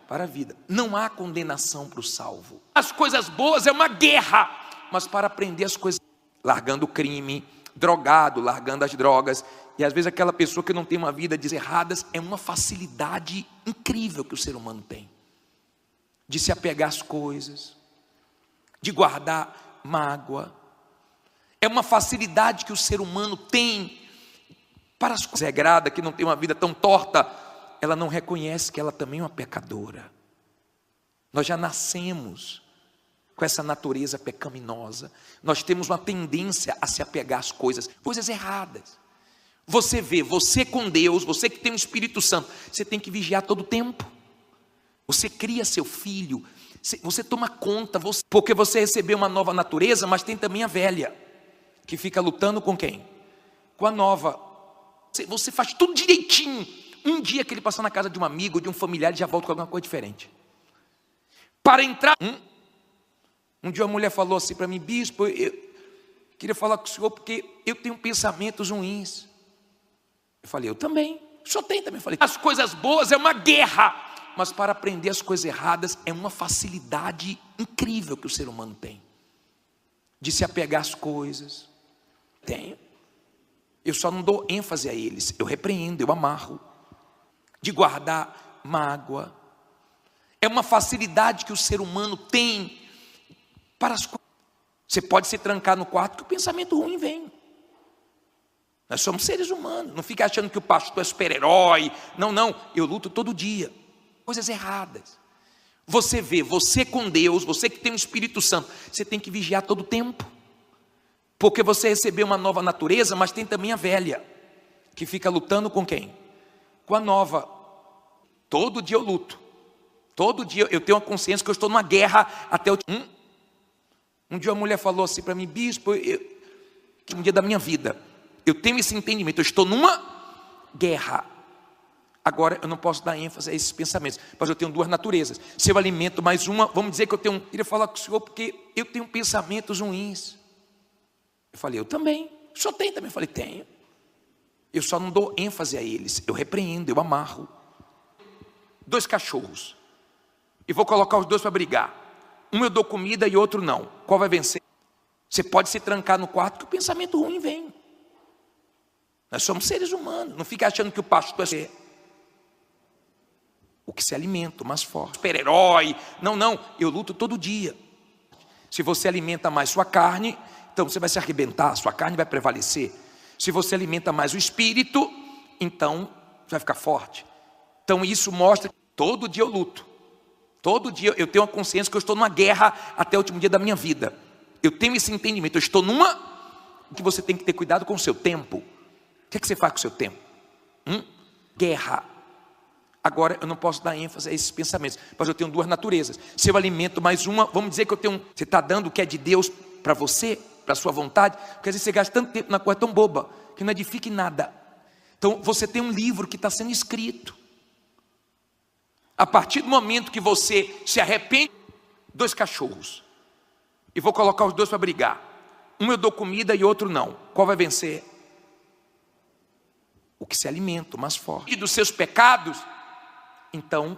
para a vida. Não há condenação para o salvo. As coisas boas é uma guerra, mas para aprender as coisas, largando o crime, drogado, largando as drogas, e às vezes aquela pessoa que não tem uma vida erradas, é uma facilidade incrível que o ser humano tem, de se apegar às coisas, de guardar mágoa. É uma facilidade que o ser humano tem para as coisas regrada, que não tem uma vida tão torta, ela não reconhece que ela também é uma pecadora. Nós já nascemos com essa natureza pecaminosa. Nós temos uma tendência a se apegar às coisas erradas. Você vê, você com Deus, você que tem o Espírito Santo, você tem que vigiar todo o tempo. Você cria seu filho, você toma conta, porque você recebeu uma nova natureza, mas tem também a velha, que fica lutando com quem? Com a nova. Você faz tudo direitinho. Um dia que ele passar na casa de um amigo, de um familiar, ele já volta com alguma coisa diferente. Para entrar... Um dia uma mulher falou assim para mim: bispo, eu queria falar com o senhor porque eu tenho pensamentos ruins. Eu falei: eu também. O senhor tem também. Eu falei: as coisas boas é uma guerra, mas para aprender as coisas erradas é uma facilidade incrível que o ser humano tem de se apegar às coisas. Tenho. Eu só não dou ênfase a eles. Eu repreendo, eu amarro. De guardar mágoa. É uma facilidade que o ser humano tem para as coisas. Você pode se trancar no quarto que o pensamento ruim vem. Nós somos seres humanos. Não fica achando que o pastor é super-herói. Não, eu luto todo dia. Coisas erradas. Você vê, você com Deus, você que tem o Espírito Santo, você tem que vigiar todo o tempo. Porque você recebeu uma nova natureza, mas tem também a velha, que fica lutando com quem? Com a nova. Todo dia eu luto. Todo dia eu tenho a consciência que eu estou numa guerra até o... Um dia uma mulher falou assim para mim: bispo, um dia da minha vida, eu tenho esse entendimento, eu estou numa guerra. Agora eu não posso dar ênfase a esses pensamentos, mas eu tenho duas naturezas. Se eu alimento mais uma, vamos dizer que eu queria falar com o senhor porque eu tenho pensamentos ruins. Eu falei: eu também. O senhor tem também? Eu falei: tenho. Eu só não dou ênfase a eles. Eu repreendo, eu amarro. 2 cachorros. E vou colocar os 2 para brigar. Um eu dou comida e outro não. Qual vai vencer? Você pode se trancar no quarto que o pensamento ruim vem. Nós somos seres humanos. Não fica achando que o pastor é o que se alimenta, o mais forte. Super-herói. Não, eu luto todo dia. Se você alimenta mais sua carne, então você vai se arrebentar, sua carne vai prevalecer. Se você alimenta mais o espírito, então você vai ficar forte. Então isso mostra que todo dia eu luto. Todo dia eu tenho a consciência que eu estou numa guerra até o último dia da minha vida. Eu tenho esse entendimento, eu estou numa... que você tem que ter cuidado com o seu tempo. O que é que você faz com o seu tempo? Guerra. Agora eu não posso dar ênfase a esses pensamentos, mas eu tenho duas naturezas. Se eu alimento mais uma, vamos dizer que eu tenho... Você está dando o que é de Deus para você, para a sua vontade, porque às vezes você gasta tanto tempo na coisa tão boba, que não edifica em nada. Então você tem um livro que está sendo escrito. A partir do momento que você se arrepende, 2 cachorros. E vou colocar os 2 para brigar. Um eu dou comida e outro não. Qual vai vencer? O que se alimenta, o mais forte. E dos seus pecados, então,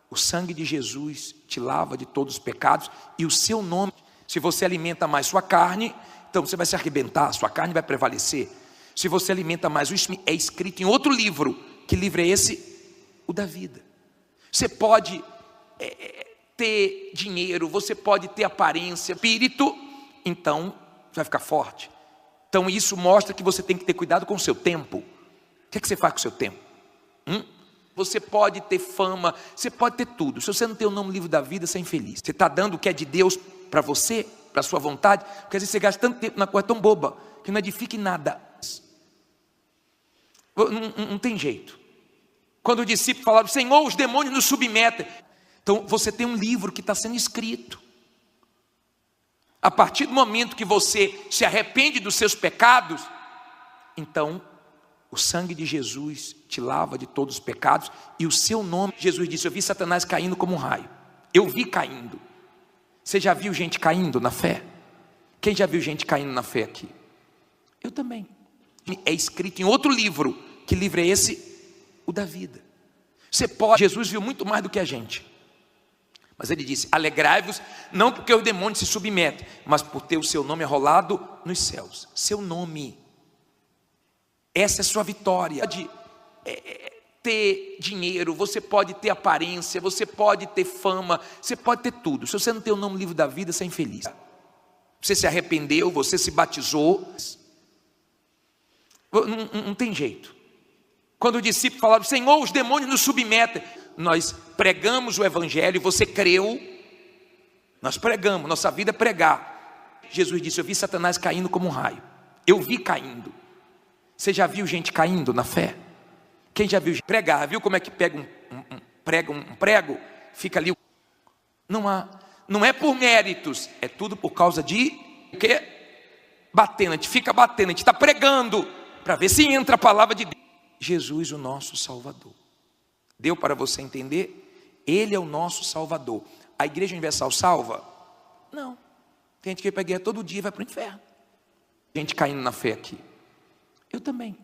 o sangue de Jesus te lava de todos os pecados. E o seu nome, se você alimenta mais sua carne, então você vai se arrebentar, sua carne vai prevalecer. Se você alimenta mais o espírito, é escrito em outro livro. Que livro é esse? O da vida. Você pode ter dinheiro, você pode ter aparência, espírito, então você vai ficar forte. Então isso mostra que você tem que ter cuidado com o seu tempo. O que é que você faz com o seu tempo? Você pode ter fama, você pode ter tudo. Se você não tem o nome no livro da vida, você é infeliz. Você está dando o que é de Deus para você, para a sua vontade, porque às vezes você gasta tanto tempo na coisa tão boba, que não edifica em nada. Não tem jeito. Quando os discípulos falaram: Senhor, os demônios nos submetem. Então você tem um livro que está sendo escrito. A partir do momento que você se arrepende dos seus pecados, então o sangue de Jesus te lava de todos os pecados. E o seu nome, Jesus disse: eu vi Satanás caindo como um raio. Eu vi caindo. Você já viu gente caindo na fé? Quem já viu gente caindo na fé aqui? Eu também. É escrito em outro livro. Que livro é esse? O da vida. Você pode... Jesus viu muito mais do que a gente. Mas ele disse: alegrai-vos, não porque os demônios se submetem, mas por ter o seu nome arrolado nos céus. Seu nome. Essa é a sua vitória. Pode ter dinheiro, você pode ter aparência, você pode ter fama, você pode ter tudo. Se você não tem o nome no livro da vida, você é infeliz. Você se arrependeu, você se batizou. Não tem jeito. Quando os discípulos falaram, Senhor, os demônios nos submetem. Nós pregamos o evangelho, você creu. Nós pregamos, nossa vida é pregar. Jesus disse, eu vi Satanás caindo como um raio. Eu vi caindo. Você já viu gente caindo na fé? Quem já viu gente pregar? Viu como é que pega um prego? Fica ali. Não é por méritos, é tudo por causa de o quê? Batendo, a gente fica batendo, a gente está pregando para ver se entra a palavra de Deus. Jesus, o nosso Salvador. Deu para você entender? Ele é o nosso Salvador. A Igreja Universal salva? Não. Tem gente que vai pegar todo dia e vai para o inferno. Gente caindo na fé aqui. Eu também.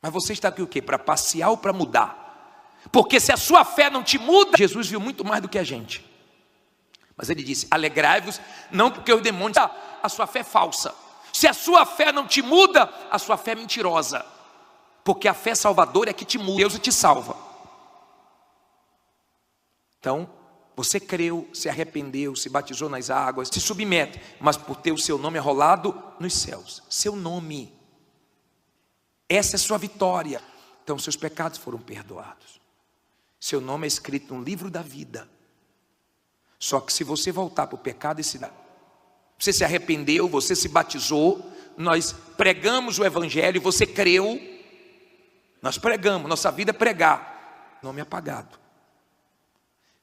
Mas você está aqui o quê? Para passear ou para mudar? Porque se a sua fé não te muda, Jesus viu muito mais do que a gente. Mas ele disse, alegrai-vos, não porque os demônios, a sua fé é falsa. Se a sua fé não te muda, a sua fé é mentirosa. Porque a fé salvadora é que te muda, Deus te salva. Então, você creu, se arrependeu, se batizou nas águas, se submete, mas por ter o seu nome arrolado nos céus. Seu nome. Essa é a sua vitória. Então, seus pecados foram perdoados. Seu nome é escrito no livro da vida. Só que se você voltar para o pecado, você se arrependeu, você se batizou, nós pregamos o evangelho, você creu, nós pregamos, nossa vida é pregar, nome apagado.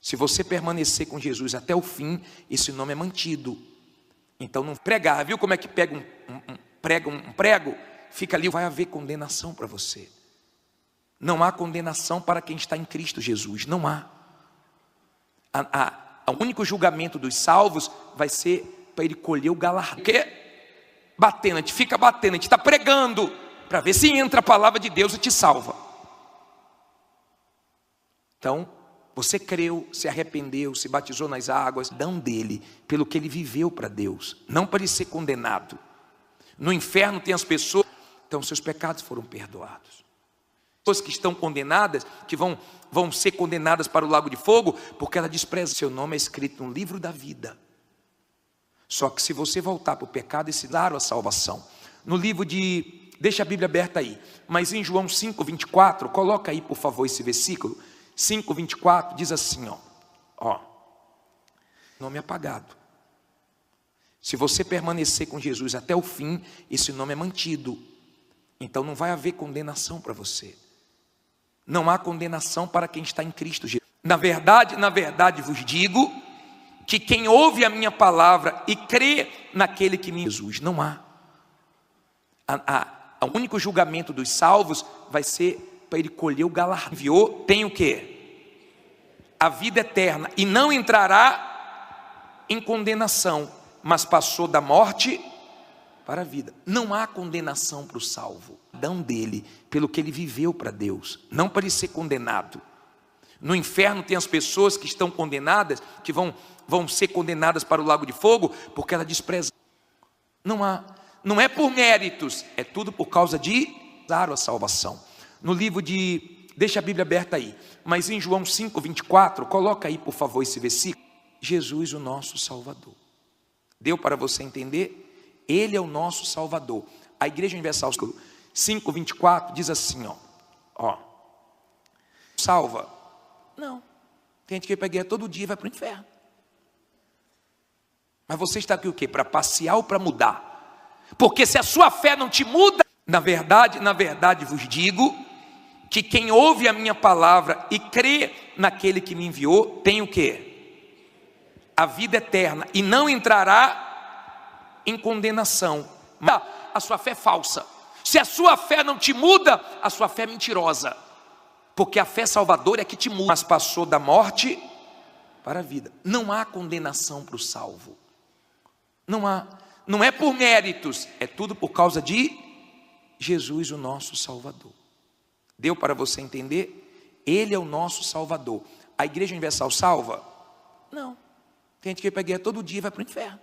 Se você permanecer com Jesus até o fim, esse nome é mantido. Então não pregar, viu como é que pega um prego, fica ali, vai haver condenação para você. Não há condenação para quem está em Cristo Jesus, não há. O único julgamento dos salvos vai ser para ele colher o galardão. Porque batendo, a gente fica batendo, a gente está pregando para ver se entra a palavra de Deus e te salva. Então, você creu, se arrependeu, se batizou nas águas, dão dele, pelo que ele viveu para Deus, não para ele ser condenado. No inferno tem as pessoas, então seus pecados foram perdoados. Pessoas que estão condenadas, que vão ser condenadas para o lago de fogo, porque ela despreza. Seu nome é escrito no livro da vida. Só que se você voltar para o pecado, esse dar a salvação. No livro de, deixa a Bíblia aberta aí, mas em João 5:24, coloca aí por favor esse versículo, 5:24, diz assim, nome apagado. Se você permanecer com Jesus até o fim, esse nome é mantido. Então não vai haver condenação para você. Não há condenação para quem está em Cristo Jesus. Na verdade vos digo que quem ouve a minha palavra e crê naquele que me Jesus, não há. O único julgamento dos salvos vai ser para ele colher o galardão. Enviou, tem o quê? A vida eterna, e não entrará em condenação, mas passou da morte para a vida. Não há condenação para o salvo. Dão dele, pelo que ele viveu para Deus, não para ele ser condenado. No inferno tem as pessoas que estão condenadas, que vão ser condenadas para o lago de fogo, porque ela despreza. Não é por méritos, é tudo por causa de dar a salvação. No livro de, deixa a Bíblia aberta aí, mas em João 5:24, coloca aí por favor esse versículo. Jesus, o nosso Salvador. Deu para você entender? Ele é o nosso Salvador. A Igreja Universal 5:24 diz assim, salva? Não. Tem gente que pega todo dia e vai para o inferno. Mas você está aqui o quê? Para passear ou para mudar? Porque se a sua fé não te muda, na verdade vos digo que quem ouve a minha palavra e crê naquele que me enviou, tem o quê? A vida eterna, e não entrará em condenação. Mas a sua fé é falsa. Se a sua fé não te muda, a sua fé é mentirosa. Porque a fé salvadora é que te muda. Mas passou da morte para a vida. Não há condenação para o salvo. Não há. Não é por méritos, é tudo por causa de Jesus, o nosso Salvador. Deu para você entender? Ele é o nosso Salvador. A Igreja Universal salva? Não. Tem gente que pega todo dia e vai para o inferno.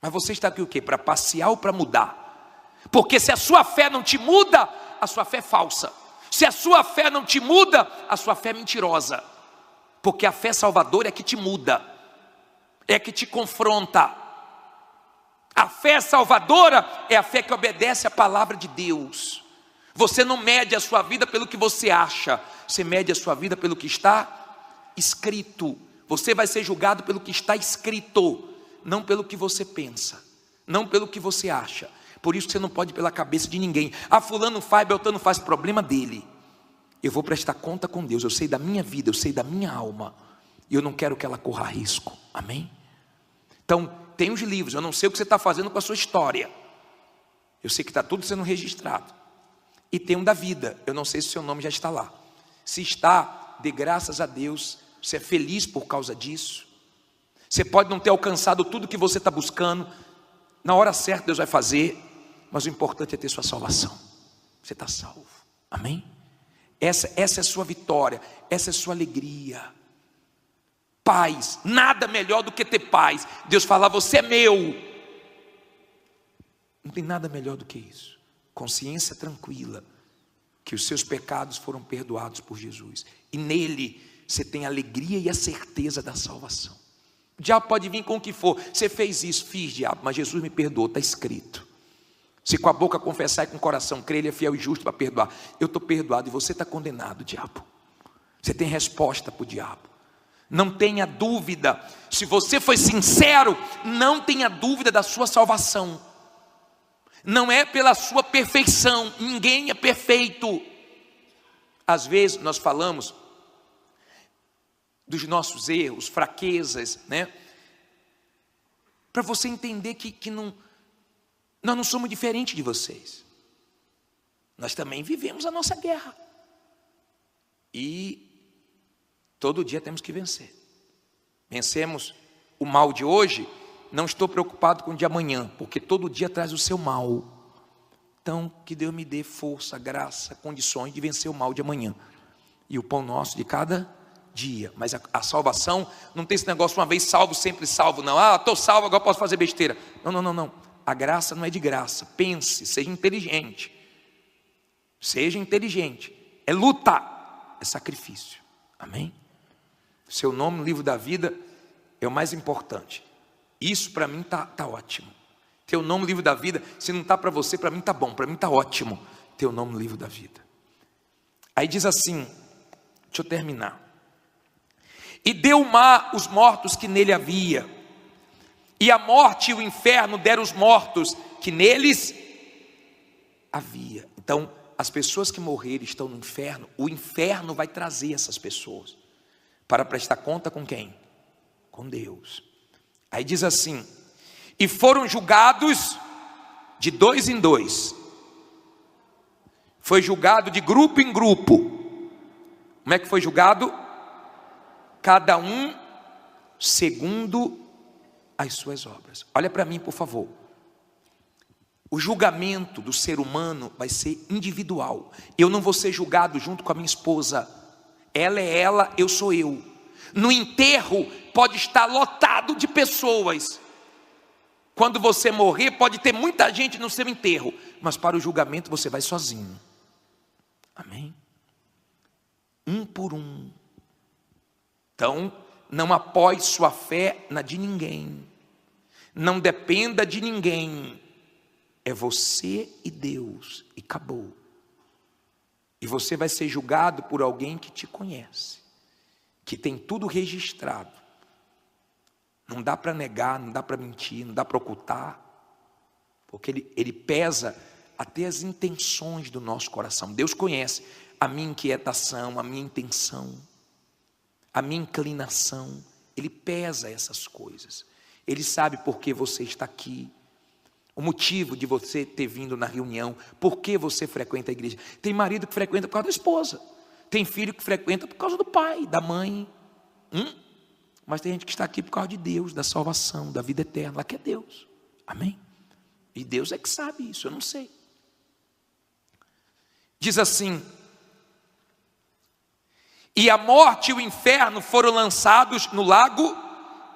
Mas você está aqui o quê? Para passear ou para mudar? Porque se a sua fé não te muda, a sua fé é falsa. Se a sua fé não te muda, a sua fé é mentirosa. Porque a fé salvadora é que te muda, é que te confronta. A fé salvadora é a fé que obedece à palavra de Deus. Você não mede a sua vida pelo que você acha, você mede a sua vida pelo que está escrito. Você vai ser julgado pelo que está escrito, não pelo que você pensa, não pelo que você acha. Por isso você não pode ir pela cabeça de ninguém. Ah, fulano faz, Beltrano faz, problema dele. Eu vou prestar conta com Deus, eu sei da minha vida, eu sei da minha alma, e eu não quero que ela corra risco, amém? Então, tem os livros, eu não sei o que você está fazendo com a sua história, eu sei que está tudo sendo registrado. E tem um da vida, eu não sei se o seu nome já está lá. Se está, dê graças a Deus, você é feliz por causa disso. Você pode não ter alcançado tudo que você está buscando, na hora certa Deus vai fazer, mas o importante é ter sua salvação. Você está salvo, amém? Essa é a sua vitória, essa é a sua alegria. Paz, nada melhor do que ter paz. Deus fala, você é meu. Não tem nada melhor do que isso. Consciência tranquila, que os seus pecados foram perdoados por Jesus, e nele você tem a alegria e a certeza da salvação. O diabo pode vir com o que for, você fez isso, fiz diabo, mas Jesus me perdoou, está escrito. Se com a boca confessar e com o coração crer, ele é fiel e justo para perdoar. Eu estou perdoado e você está condenado, diabo. Você tem resposta para o diabo. Não tenha dúvida, se você foi sincero, não tenha dúvida da sua salvação. Não é pela sua perfeição, ninguém é perfeito. Às vezes nós falamos dos nossos erros, fraquezas, né? Para você entender que nós não somos diferentes de vocês. Nós também vivemos a nossa guerra. E todo dia temos que vencer. Vencemos o mal de hoje. Não estou preocupado com o de amanhã, porque todo dia traz o seu mal. Então, que Deus me dê força, graça, condições de vencer o mal de amanhã. E o pão nosso de cada dia. Mas a salvação, não tem esse negócio, uma vez salvo, sempre salvo, não. Ah, estou salvo, agora posso fazer besteira. Não. A graça não é de graça. Pense, seja inteligente. Seja inteligente. É luta, é sacrifício. Amém? Seu nome no livro da vida é o mais importante. Isso para mim tá ótimo. Teu nome no livro da vida, se não está para você, para mim tá bom, para mim tá ótimo. Teu nome no livro da vida. Aí diz assim, deixa eu terminar. E deu o mar os mortos que nele havia, e a morte e o inferno deram os mortos que neles havia. Então, as pessoas que morreram estão no inferno, o inferno vai trazer essas pessoas para prestar conta com quem? Com Deus. Aí diz assim, e foram julgados de 2 em 2. Foi julgado de grupo em grupo. Como é que foi julgado? Cada um segundo as suas obras. Olha para mim, por favor. O julgamento do ser humano vai ser individual. Eu não vou ser julgado junto com a minha esposa. Ela é ela, eu sou eu. No enterro pode estar lotado de pessoas. Quando você morrer, pode ter muita gente no seu enterro, mas para o julgamento você vai sozinho. Amém? Um por um. Então, não apoie sua fé na de ninguém. Não dependa de ninguém. É você e Deus, e acabou. E você vai ser julgado por alguém que te conhece, que tem tudo registrado. Não dá para negar, não dá para mentir, não dá para ocultar, porque ele pesa até as intenções do nosso coração. Deus conhece a minha inquietação, a minha intenção, a minha inclinação. Ele pesa essas coisas. Ele sabe por que você está aqui, o motivo de você ter vindo na reunião, por que você frequenta a igreja. Tem marido que frequenta por causa da esposa, tem filho que frequenta por causa do pai, da mãe. Mas tem gente que está aqui por causa de Deus, da salvação, da vida eterna. Lá que é Deus, amém? E Deus é que sabe isso, eu não sei. Diz assim, e a morte e o inferno foram lançados no lago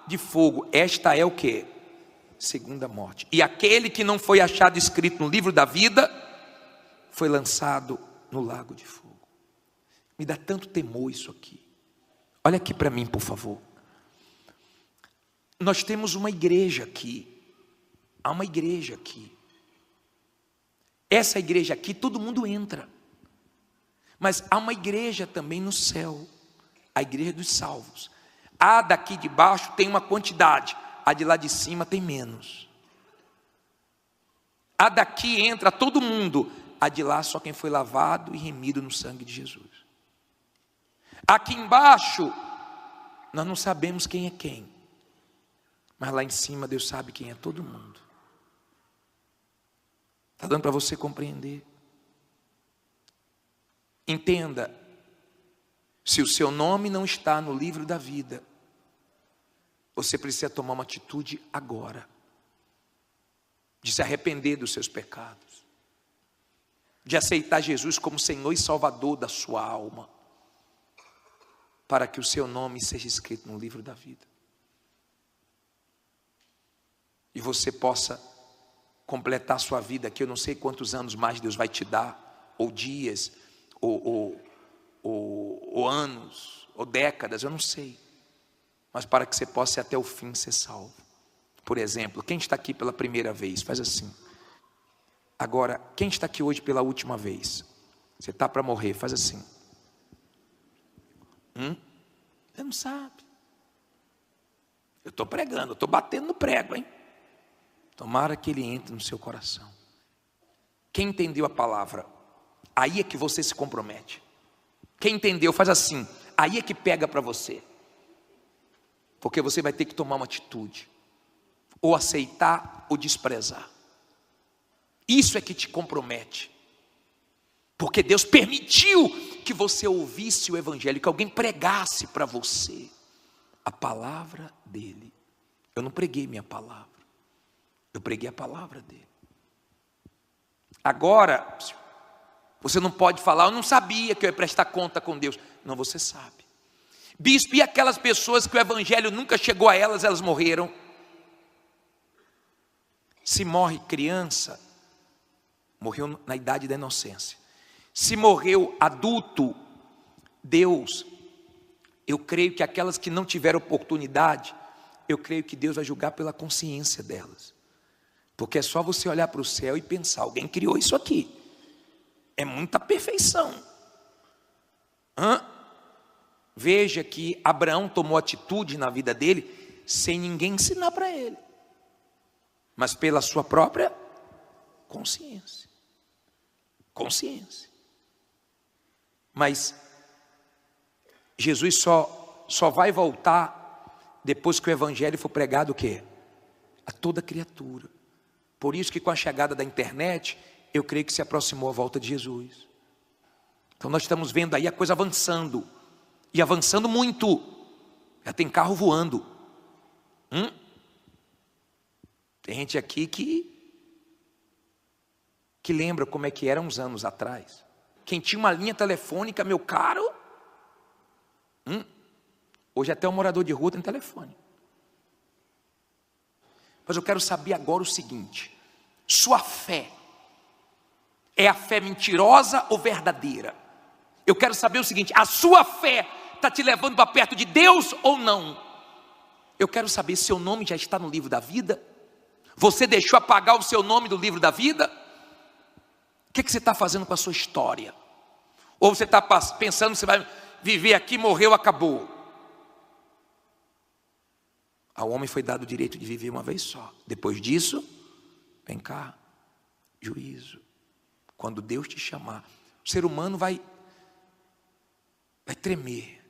de fogo. Esta é o que? Segunda morte. E aquele que não foi achado escrito no livro da vida, foi lançado no lago de fogo. Me dá tanto temor isso aqui. Olha aqui para mim, por favor. Nós temos uma igreja aqui. Há uma igreja aqui. Essa igreja aqui, todo mundo entra. Mas há uma igreja também no céu. A igreja dos salvos. A daqui de baixo tem uma quantidade. A de lá de cima tem menos. A daqui entra todo mundo. A de lá só quem foi lavado e remido no sangue de Jesus. Aqui embaixo, nós não sabemos quem é quem. Mas lá em cima Deus sabe quem é todo mundo. Está dando para você compreender? Entenda, se o seu nome não está no livro da vida, você precisa tomar uma atitude agora, de se arrepender dos seus pecados, de aceitar Jesus como Senhor e Salvador da sua alma, para que o seu nome seja escrito no livro da vida. E você possa completar a sua vida aqui. Eu não sei quantos anos mais Deus vai te dar, ou dias, ou anos, ou décadas, eu não sei. Mas para que você possa ir até o fim ser salvo. Por exemplo, quem está aqui pela primeira vez, faz assim. Agora, quem está aqui hoje pela última vez? Você está para morrer, faz assim. Você não sabe. Eu estou pregando, eu estou batendo no prego, hein? Tomara que ele entre no seu coração. Quem entendeu a palavra? Aí é que você se compromete. Quem entendeu, faz assim. Aí é que pega para você. Porque você vai ter que tomar uma atitude. Ou aceitar ou desprezar. Isso é que te compromete. Porque Deus permitiu que você ouvisse o evangelho, que alguém pregasse para você a palavra dele. Eu não preguei minha palavra. Eu preguei a palavra dele. Agora, você não pode falar, eu não sabia que eu ia prestar conta com Deus. Não, você sabe. Bispo, e aquelas pessoas que o evangelho nunca chegou a elas, elas morreram? Se morre criança, morreu na idade da inocência. Se morreu adulto, Deus, eu creio que aquelas que não tiveram oportunidade, eu creio que Deus vai julgar pela consciência delas. Porque é só você olhar para o céu e pensar, alguém criou isso aqui. É muita perfeição. Veja que Abraão tomou atitude na vida dele, sem ninguém ensinar para ele. Mas pela sua própria consciência. Consciência. Mas Jesus só vai voltar depois que o evangelho for pregado o quê? A toda criatura. Por isso que com a chegada da internet, eu creio que se aproximou a volta de Jesus. Então nós estamos vendo aí a coisa avançando. E avançando muito. Já tem carro voando. Tem gente aqui que lembra como é que era uns anos atrás. Quem tinha uma linha telefônica, meu caro, hoje até um morador de rua tem telefone. Mas eu quero saber agora o seguinte: sua fé é a fé mentirosa ou verdadeira? Eu quero saber o seguinte: a sua fé está te levando para perto de Deus ou não? Eu quero saber se seu nome já está no livro da vida. Você deixou apagar o seu nome do livro da vida? O que você está fazendo com a sua história? Ou você está pensando que você vai viver aqui, morreu, acabou? Ao homem foi dado o direito de viver uma vez só. Depois disso, vem cá, juízo. Quando Deus te chamar, o ser humano vai tremer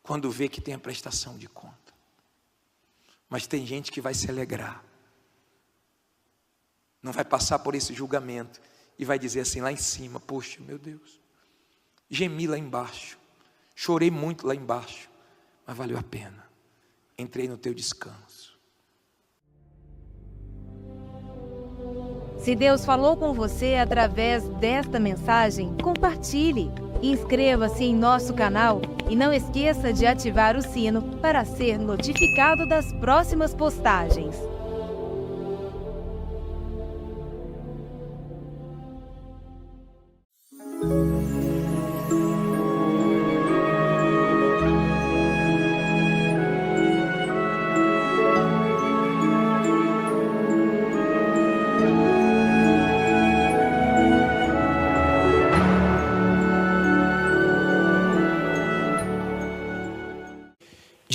quando vê que tem a prestação de conta. Mas tem gente que vai se alegrar. Não vai passar por esse julgamento e vai dizer assim lá em cima: poxa, meu Deus, gemi lá embaixo, chorei muito lá embaixo, mas valeu a pena. Entrei no teu descanso. Se Deus falou com você através desta mensagem, compartilhe. Inscreva-se em nosso canal e não esqueça de ativar o sino para ser notificado das próximas postagens.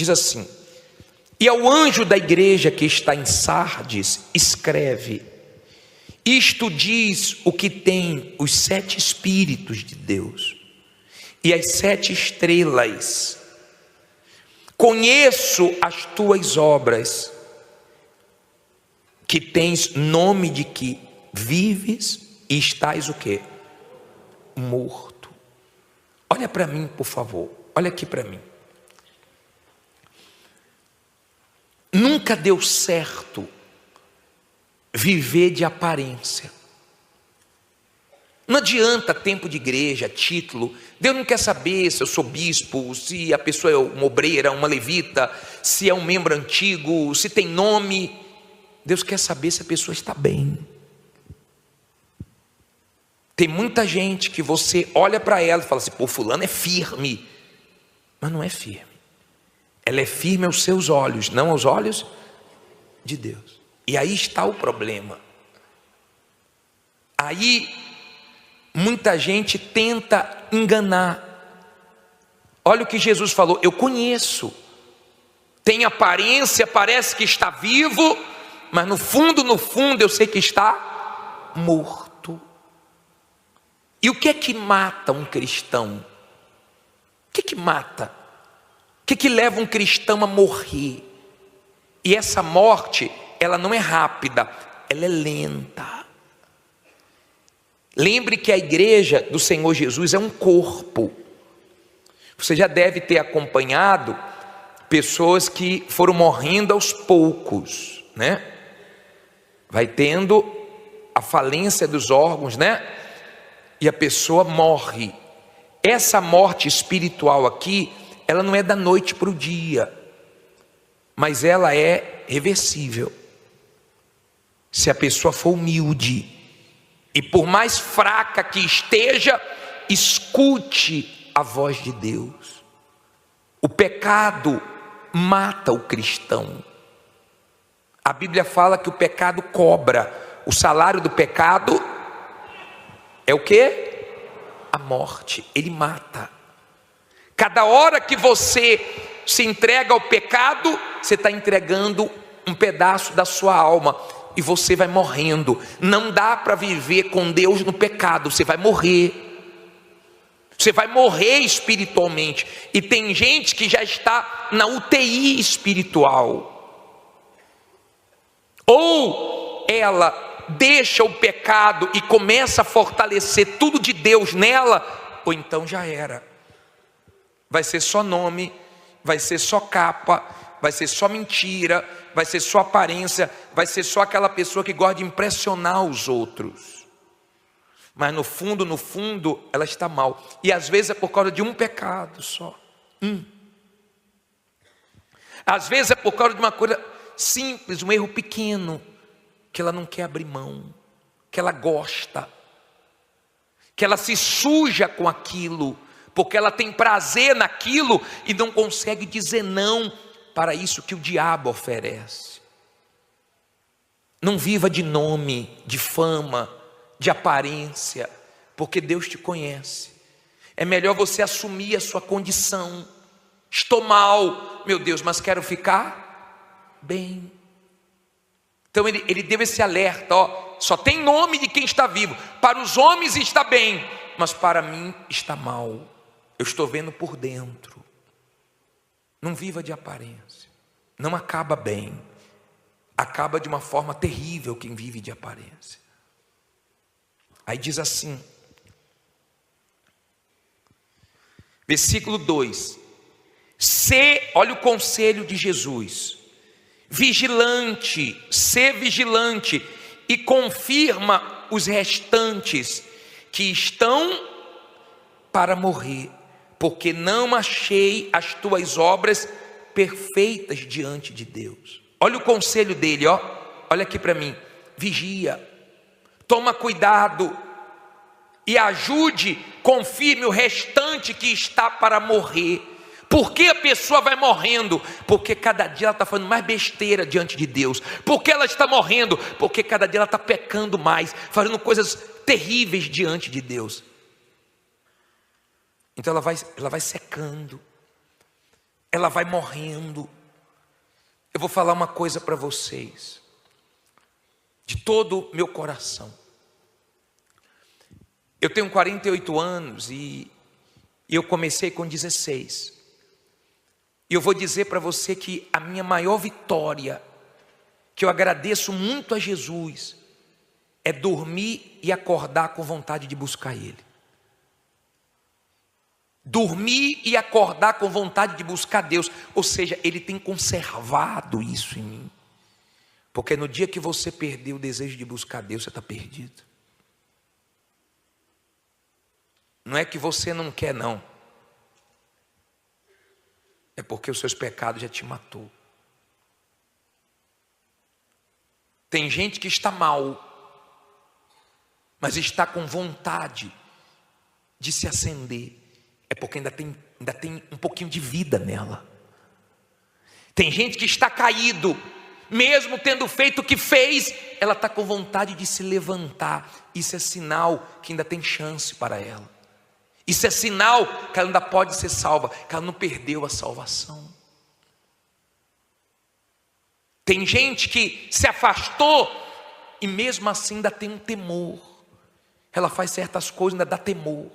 diz assim: e ao anjo da igreja que está em Sardes, escreve: isto diz o que tem os 7 Espíritos de Deus e as 7 estrelas. Conheço as tuas obras, que tens nome de que vives e estás o quê? Morto. Olha para mim, por favor. Olha aqui para mim. Nunca deu certo viver de aparência. Não adianta tempo de igreja, título. Deus não quer saber se eu sou bispo, se a pessoa é uma obreira, uma levita, se é um membro antigo, se tem nome. Deus quer saber se a pessoa está bem. Tem muita gente que você olha para ela e fala assim: pô, fulano é firme. Mas não é firme. Ela é firme aos seus olhos, não aos olhos de Deus. E aí está o problema. Aí muita gente tenta enganar. Olha o que Jesus falou: eu conheço. Tem aparência, parece que está vivo, mas no fundo eu sei que está morto. E o que é que mata um cristão? O que é que mata? O que é que leva um cristão a morrer? E essa morte, ela não é rápida, ela é lenta. Lembre que a igreja do Senhor Jesus é um corpo. Você já deve ter acompanhado pessoas que foram morrendo aos poucos, né? Vai tendo a falência dos órgãos, né? E a pessoa morre. Essa morte espiritual aqui, ela não é da noite para o dia, mas ela é reversível. Se a pessoa for humilde, e por mais fraca que esteja, escute a voz de Deus. O pecado mata o cristão. A Bíblia fala que o pecado cobra. O salário do pecado é o quê? A morte. Ele mata. Cada hora que você se entrega ao pecado, você está entregando um pedaço da sua alma. E você vai morrendo. Não dá para viver com Deus no pecado. Você vai morrer. Você vai morrer espiritualmente. E tem gente que já está na UTI espiritual. Ou ela deixa o pecado e começa a fortalecer tudo de Deus nela, ou então já era. Vai ser só nome, vai ser só capa, vai ser só mentira, vai ser só aparência, vai ser só aquela pessoa que gosta de impressionar os outros. Mas no fundo, ela está mal. E às vezes é por causa de um pecado só. Às vezes é por causa de uma coisa simples, um erro pequeno, que ela não quer abrir mão, que ela gosta, que ela se suja com aquilo, porque ela tem prazer naquilo e não consegue dizer não para isso que o diabo oferece. Não viva de nome, de fama, de aparência, porque Deus te conhece. É melhor você assumir a sua condição. Estou mal, meu Deus, mas quero ficar bem. Então ele deu esse alerta, só tem nome de quem está vivo. Para os homens está bem, mas para mim está mal. Eu estou vendo por dentro. Não viva de aparência. Não acaba bem. Acaba de uma forma terrível quem vive de aparência. Aí diz assim, versículo 2: olha o conselho de Jesus, vigilante, sê vigilante e confirma os restantes que estão para morrer, porque não achei as tuas obras perfeitas diante de Deus. Olha o conselho dele, olha aqui para mim, vigia, toma cuidado e ajude, confirme o restante que está para morrer. Por que a pessoa vai morrendo? Porque cada dia ela está fazendo mais besteira diante de Deus. Por que ela está morrendo? Porque cada dia ela está pecando mais, fazendo coisas terríveis diante de Deus. Então ela vai secando. ela vai morrendo. Eu vou falar uma coisa para vocês, de todo o meu coração. Eu tenho 48 anos e eu comecei com 16. E eu vou dizer para você que a minha maior vitória, que eu agradeço muito a Jesus, é dormir e acordar com vontade de buscar Ele. Dormir e acordar com vontade de buscar Deus. Ou seja, Ele tem conservado isso em mim. Porque no dia que você perder o desejo de buscar Deus, você está perdido. Não é que você não quer, não. É porque os seus pecados já te matou. Tem gente que está mal, mas está com vontade de se acender. É porque ainda tem um pouquinho de vida nela. Tem gente que está caído, mesmo tendo feito o que fez, ela está com vontade de se levantar. Isso é sinal que ainda tem chance para ela. Isso é sinal que ela ainda pode ser salva, que ela não perdeu a salvação. Tem gente que se afastou e mesmo assim ainda tem um temor. Ela faz certas coisas, ainda dá temor.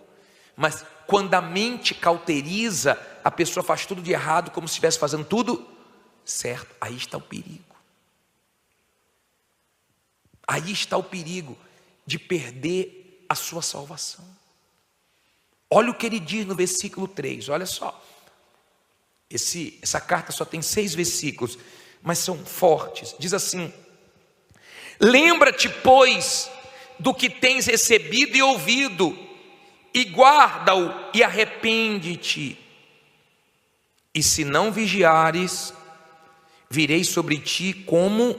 Mas quando a mente cauteriza, a pessoa faz tudo de errado, como se estivesse fazendo tudo certo. Aí está o perigo. Aí está o perigo de perder a sua salvação. Olha o que ele diz no versículo 3, olha só. Essa carta só tem 6 versículos, mas são fortes. Diz assim: lembra-te, pois, do que tens recebido e ouvido, e guarda-o e arrepende-te. E se não vigiares, virei sobre ti como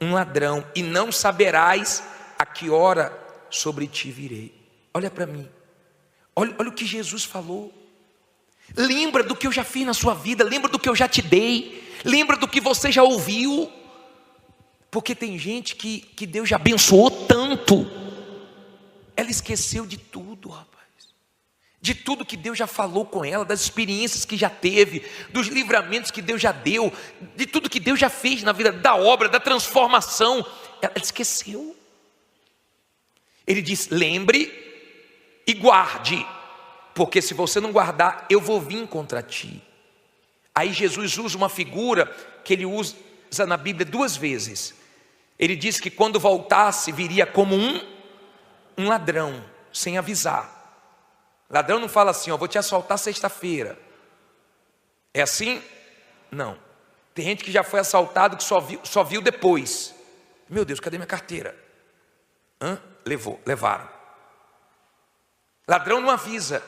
um ladrão, e não saberás a que hora sobre ti virei. Olha para mim. Olha o que Jesus falou. Lembra do que eu já fiz na sua vida. Lembra do que eu já te dei. Lembra do que você já ouviu. Porque tem gente que Deus já abençoou tanto. Ela esqueceu de tudo, rapaz. De tudo que Deus já falou com ela. Das experiências que já teve. Dos livramentos que Deus já deu. De tudo que Deus já fez na vida. Da obra, da transformação. Ela esqueceu. Ele diz: lembre e guarde, porque se você não guardar, eu vou vir contra ti. Aí Jesus usa uma figura que ele usa na Bíblia 2 vezes. Ele diz que quando voltasse, viria como um ladrão, sem avisar. Ladrão não fala assim: ó, vou te assaltar sexta-feira. É assim? Não. Tem gente que já foi assaltado que só viu depois. Meu Deus, cadê minha carteira? Levaram. Ladrão não avisa.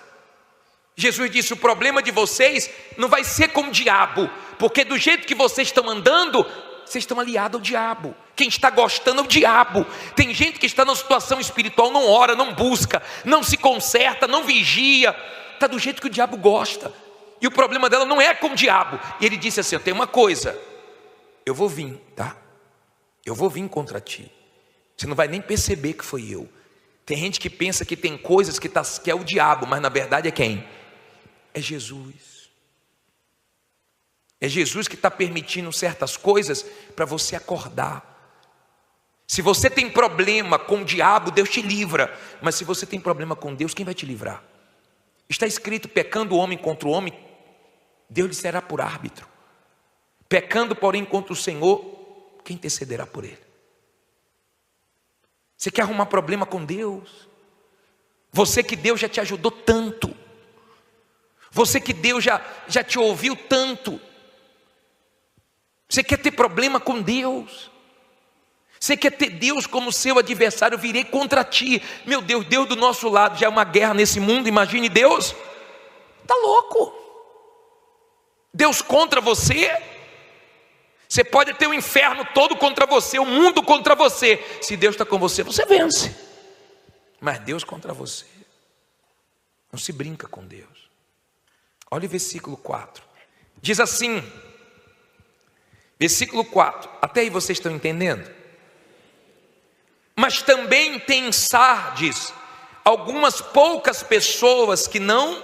Jesus disse: o problema de vocês não vai ser com o diabo, porque do jeito que vocês estão andando, vocês estão aliados ao diabo. Quem está gostando é o diabo. Tem gente que está numa situação espiritual, não ora, não busca, não se conserta, não vigia, está do jeito que o diabo gosta. E o problema dela não é com o diabo. E ele disse assim: eu tenho uma coisa, eu vou vir, tá? Eu vou vir contra ti. Você não vai nem perceber que foi eu. Tem gente que pensa que tem coisas que é o diabo, mas na verdade é quem? É Jesus. É Jesus que está permitindo certas coisas para você acordar. Se você tem problema com o diabo, Deus te livra. Mas se você tem problema com Deus, quem vai te livrar? Está escrito: pecando o homem contra o homem, Deus lhe será por árbitro. Pecando, porém, contra o Senhor, quem intercederá por ele? Você quer arrumar problema com Deus? Você que Deus já te ajudou tanto. Você que Deus já te ouviu tanto. Você quer ter problema com Deus? Você quer ter Deus como seu adversário? Eu virei contra ti. Meu Deus, Deus do nosso lado. Já é uma guerra nesse mundo, imagine Deus. Está louco. Deus contra você? Você pode ter o inferno todo contra você, o mundo contra você. Se Deus está com você, você vence. Mas Deus contra você, não se brinca com Deus. Olha o versículo 4. Diz assim, versículo 4. Até aí vocês estão entendendo? Mas também tem em Sardes algumas poucas pessoas que não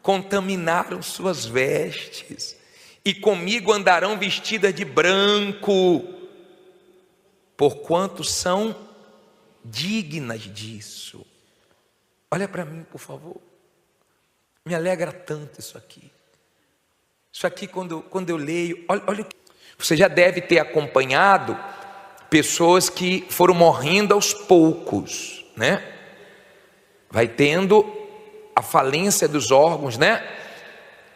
contaminaram suas vestes, e comigo andarão vestidas de branco, porquanto são dignas disso. Olha para mim, por favor. Me alegra tanto isso aqui. Isso aqui, quando eu leio, olha, você já deve ter acompanhado pessoas que foram morrendo aos poucos, né? Vai tendo a falência dos órgãos, né?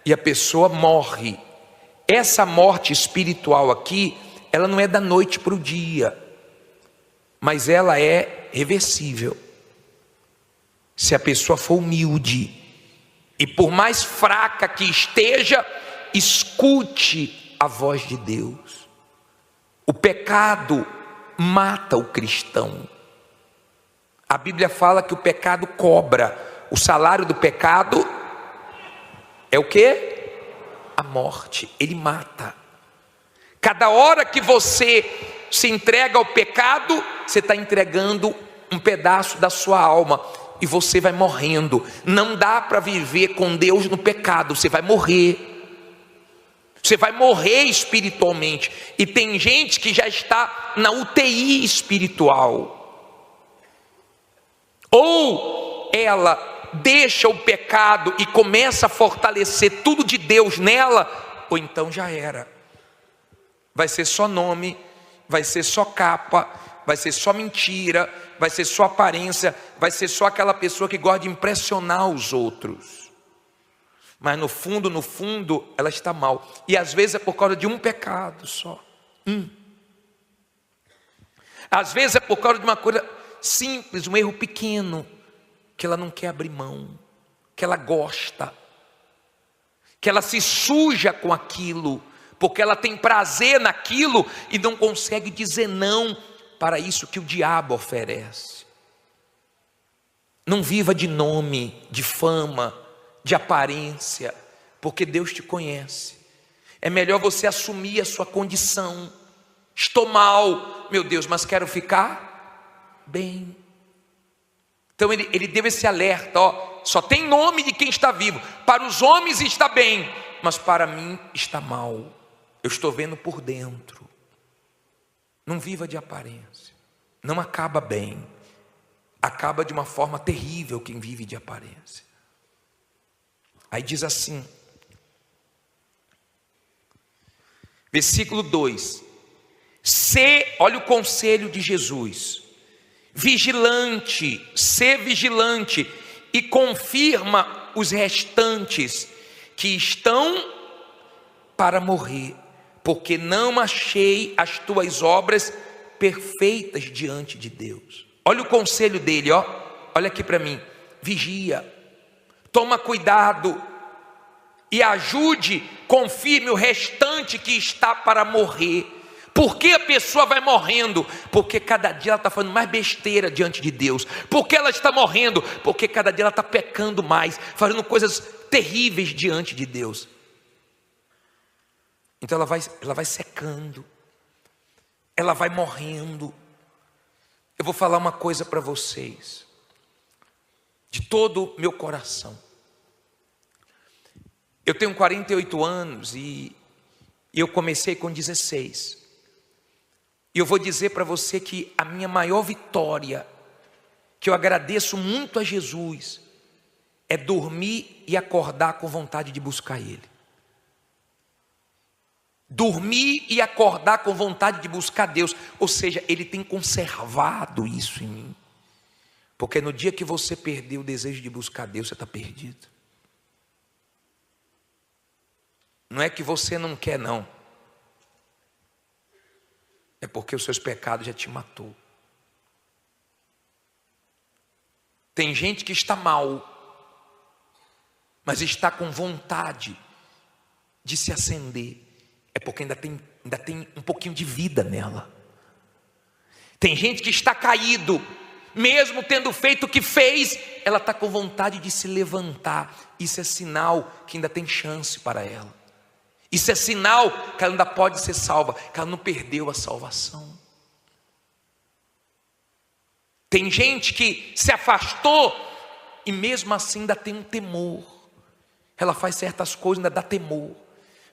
E a pessoa morre. Essa morte espiritual aqui, ela não é da noite para o dia, mas ela é reversível. Se a pessoa for humilde, e por mais fraca que esteja, escute a voz de Deus. O pecado mata o cristão. A Bíblia fala que o pecado cobra. O salário do pecado é o quê? A morte. Ele mata. Cada hora que você se entrega ao pecado, você está entregando um pedaço da sua alma, e você vai morrendo. Não dá para viver com Deus no pecado, você vai morrer. Você vai morrer espiritualmente. E tem gente que já está na UTI espiritual. Ou ela deixa o pecado e começa a fortalecer tudo de Deus nela, ou então já era. Vai ser só nome, vai ser só capa, vai ser só mentira, vai ser só aparência, vai ser só aquela pessoa que gosta de impressionar os outros. Mas no fundo, ela está mal. E às vezes é por causa de um pecado só. Às vezes é por causa de uma coisa simples, um erro pequeno, que ela não quer abrir mão, que ela gosta, que ela se suja com aquilo, porque ela tem prazer naquilo e não consegue dizer não para isso que o diabo oferece. Não viva de nome, de fama, de aparência, porque Deus te conhece. É melhor você assumir a sua condição. Estou mal, meu Deus, mas quero ficar bem. Então ele deu esse alerta, só tem nome de quem está vivo. Para os homens está bem, mas para mim está mal. Eu estou vendo por dentro. Não viva de aparência. Não acaba bem. Acaba de uma forma terrível quem vive de aparência. Aí diz assim, versículo 2: olha o conselho de Jesus, vigilante, ser vigilante, e confirma os restantes que estão para morrer, porque não achei as tuas obras perfeitas diante de Deus. Olha o conselho dele, olha aqui para mim, vigia, toma cuidado e ajude, confirme o restante que está para morrer. Por que a pessoa vai morrendo? Porque cada dia ela está fazendo mais besteira diante de Deus. Por que ela está morrendo? Porque cada dia ela está pecando mais, fazendo coisas terríveis diante de Deus. Então ela vai secando, ela vai morrendo. Eu vou falar uma coisa para vocês, de todo o meu coração. Eu tenho 48 anos e eu comecei com 16. E eu vou dizer para você que a minha maior vitória, que eu agradeço muito a Jesus, é dormir e acordar com vontade de buscar Ele. Dormir e acordar com vontade de buscar Deus. Ou seja, Ele tem conservado isso em mim. Porque no dia que você perder o desejo de buscar Deus, você está perdido. Não é que você não quer, não. É porque os seus pecados já te matou. Tem gente que está mal, mas está com vontade de se acender. É porque ainda tem um pouquinho de vida nela. Tem gente que está caído, mesmo tendo feito o que fez, ela está com vontade de se levantar. Isso é sinal que ainda tem chance para ela. Isso é sinal que ela ainda pode ser salva, que ela não perdeu a salvação. Tem gente que se afastou e mesmo assim ainda tem um temor. ela faz certas coisas, ainda dá temor.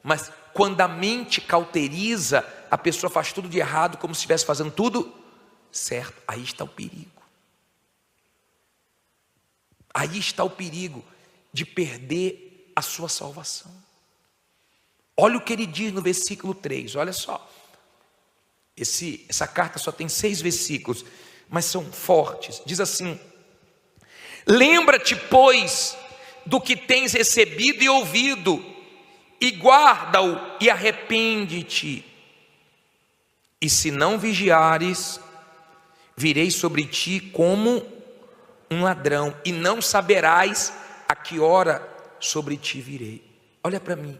Mas quando a mente cauteriza, a pessoa faz tudo de errado, como se estivesse fazendo tudo certo. Aí está o perigo. Aí está o perigo de perder a sua salvação. Olha o que ele diz no versículo 3, olha só. Essa carta só tem 6 versículos, mas são fortes. Diz assim: lembra-te, pois, do que tens recebido e ouvido, e guarda-o e arrepende-te. E se não vigiares, virei sobre ti como um ladrão, e não saberás a que hora sobre ti virei. Olha para mim,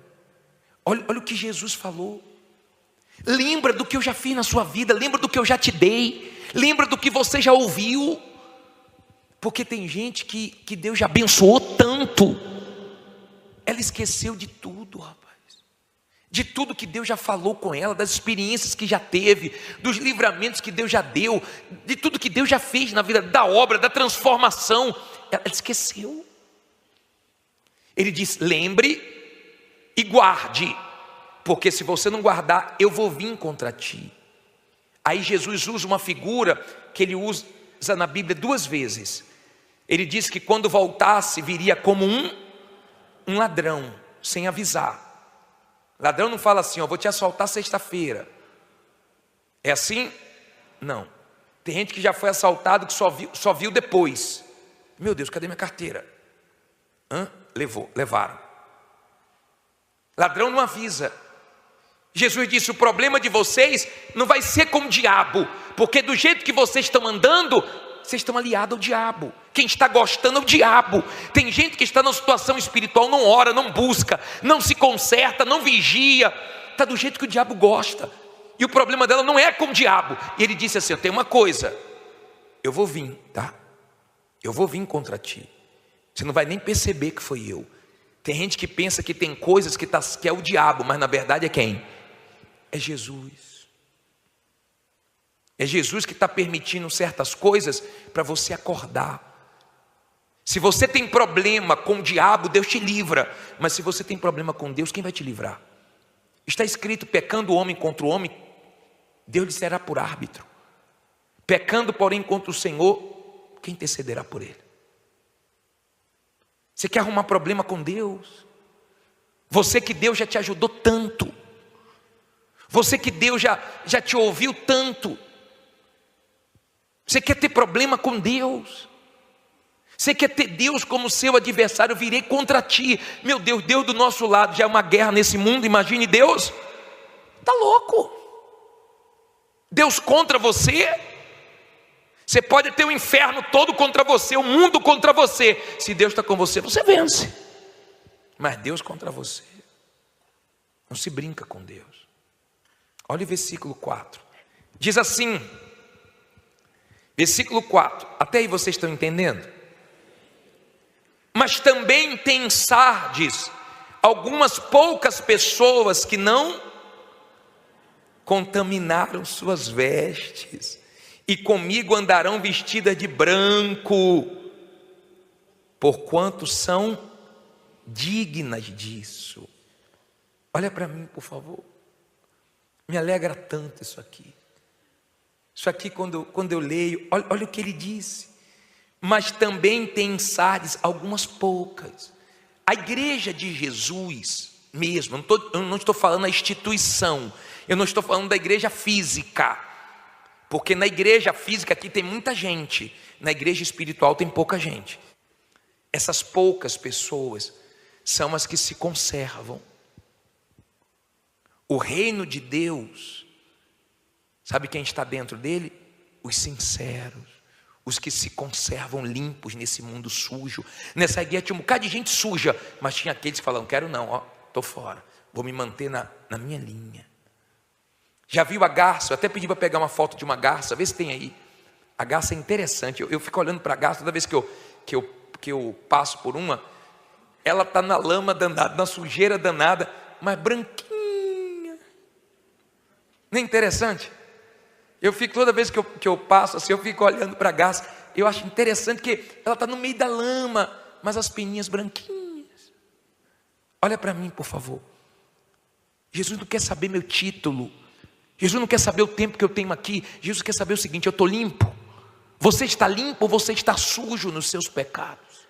olha o que Jesus falou. Lembra do que eu já fiz na sua vida, lembra do que eu já te dei, lembra do que você já ouviu. Porque tem gente que Deus já abençoou tanto, ela esqueceu de tudo, rapaz. De tudo que Deus já falou com ela, das experiências que já teve, dos livramentos que Deus já deu, de tudo que Deus já fez na vida, da obra, da transformação. Ela esqueceu. Ele diz: lembre e guarde, porque se você não guardar, eu vou vir contra ti. Aí Jesus usa uma figura que ele usa na Bíblia 2 vezes. Ele diz que quando voltasse, viria como um ladrão, sem avisar. Ladrão não fala assim: ó, vou te assaltar sexta-feira. É assim? Não. Tem gente que já foi assaltado que só viu depois. Meu Deus, cadê minha carteira? Levaram. Ladrão não avisa. Jesus disse: o problema de vocês não vai ser com o diabo, porque do jeito que vocês estão andando, vocês estão aliados ao diabo. Quem está gostando é o diabo. Tem gente que está numa situação espiritual, não ora, não busca, não se conserta, não vigia, está do jeito que o diabo gosta. E o problema dela não é com o diabo. E ele disse assim: eu tenho uma coisa, eu vou vir, tá? Eu vou vir contra ti. Você não vai nem perceber que foi eu. Tem gente que pensa que tem coisas que é o diabo, mas na verdade é quem? É Jesus. É Jesus que está permitindo certas coisas para você acordar. Se você tem problema com o diabo, Deus te livra. Mas se você tem problema com Deus, quem vai te livrar? Está escrito: pecando o homem contra o homem, Deus lhe será por árbitro. Pecando, porém, contra o Senhor, quem intercederá por ele? Você quer arrumar problema com Deus? Você que Deus já te ajudou tanto. Você que Deus já te ouviu tanto. Você quer ter problema com Deus? Você quer ter Deus como seu adversário? Eu virei contra ti. Meu Deus, Deus do nosso lado, já é uma guerra nesse mundo, imagine Deus. Está louco? Deus contra você? Você pode ter o inferno todo contra você, o mundo contra você. Se Deus está com você, você vence. Mas Deus contra você, não se brinca com Deus. Olha o versículo 4. Diz assim, versículo 4. Até aí vocês estão entendendo? Mas também tem em Sardes algumas poucas pessoas que não contaminaram suas vestes, e comigo andarão vestidas de branco, porquanto são dignas disso. Olha para mim, por favor. Me alegra tanto isso aqui. Isso aqui, quando eu leio, olha o que ele disse. Mas também tem em Sardes algumas poucas. A igreja de Jesus mesmo, eu não estou falando da instituição, eu não estou falando da igreja física, porque na igreja física aqui tem muita gente, na igreja espiritual tem pouca gente. Essas poucas pessoas são as que se conservam. O reino de Deus, sabe quem está dentro dele? Os sinceros, os que se conservam limpos nesse mundo sujo. Nessa igreja tinha um bocado de gente suja, mas tinha aqueles que falavam: quero não, estou fora, vou me manter na minha linha. Já viu a garça? Eu até pedi para pegar uma foto de uma garça, vê se tem aí. A garça é interessante, eu fico olhando para a garça toda vez que eu passo por uma. Ela está na lama danada, na sujeira danada, mas branquinha. Não é interessante? Eu fico, toda vez que eu passo assim, eu fico olhando para a garça. Eu acho interessante que ela está no meio da lama, mas as peninhas branquinhas. Olha para mim, por favor. Jesus não quer saber meu título. Jesus não quer saber o tempo que eu tenho aqui. Jesus quer saber o seguinte: eu estou limpo. Você está limpo ou você está sujo nos seus pecados?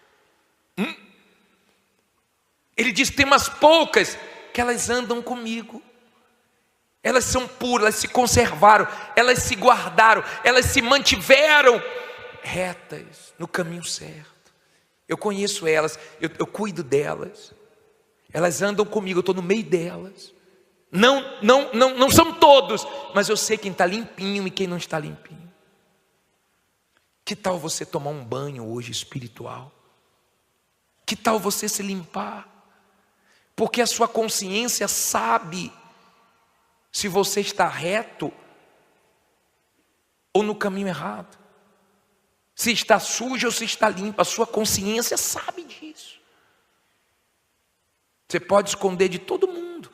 Ele diz: tem umas poucas que elas andam comigo. Elas são puras, elas se conservaram, elas se guardaram, elas se mantiveram retas no caminho certo. Eu conheço elas, eu cuido delas. Elas andam comigo, eu estou no meio delas. Não são todos, mas eu sei quem está limpinho e quem não está limpinho. Que tal você tomar um banho hoje espiritual? Que tal você se limpar? Porque a sua consciência sabe se você está reto ou no caminho errado. Se está sujo ou se está limpo, a sua consciência sabe disso. Você pode esconder de todo mundo,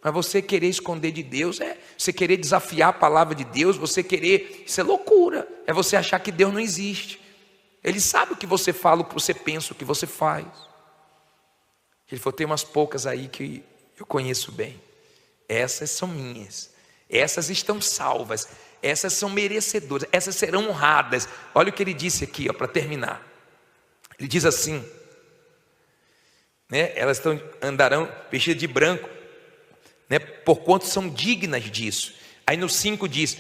mas você querer esconder de Deus você querer desafiar a palavra de Deus, isso é loucura. É você achar que Deus não existe. Ele sabe o que você fala, o que você pensa, o que você faz. Ele falou: tem umas poucas aí que eu conheço bem. Essas são minhas. Essas estão salvas. Essas são merecedoras. Essas serão honradas. Olha o que ele disse aqui, para terminar. Ele diz assim, né? Elas andarão vestidas de branco, né? Porquanto são dignas disso. Aí no 5 diz: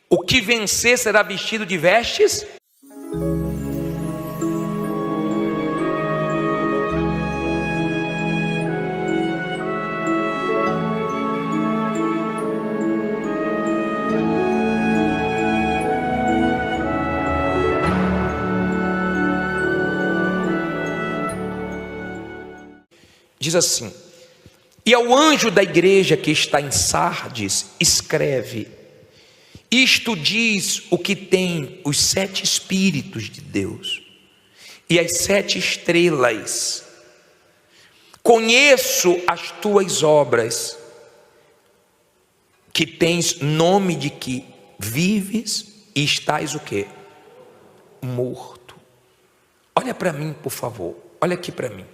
o que vencer será vestido de vestes. Diz assim: e ao anjo da igreja que está em Sardes, escreve: isto diz o que tem os 7 Espíritos de Deus e as 7 estrelas. Conheço as tuas obras, que tens nome de que vives e estás o quê? Morto. Olha para mim, por favor. Olha aqui para mim.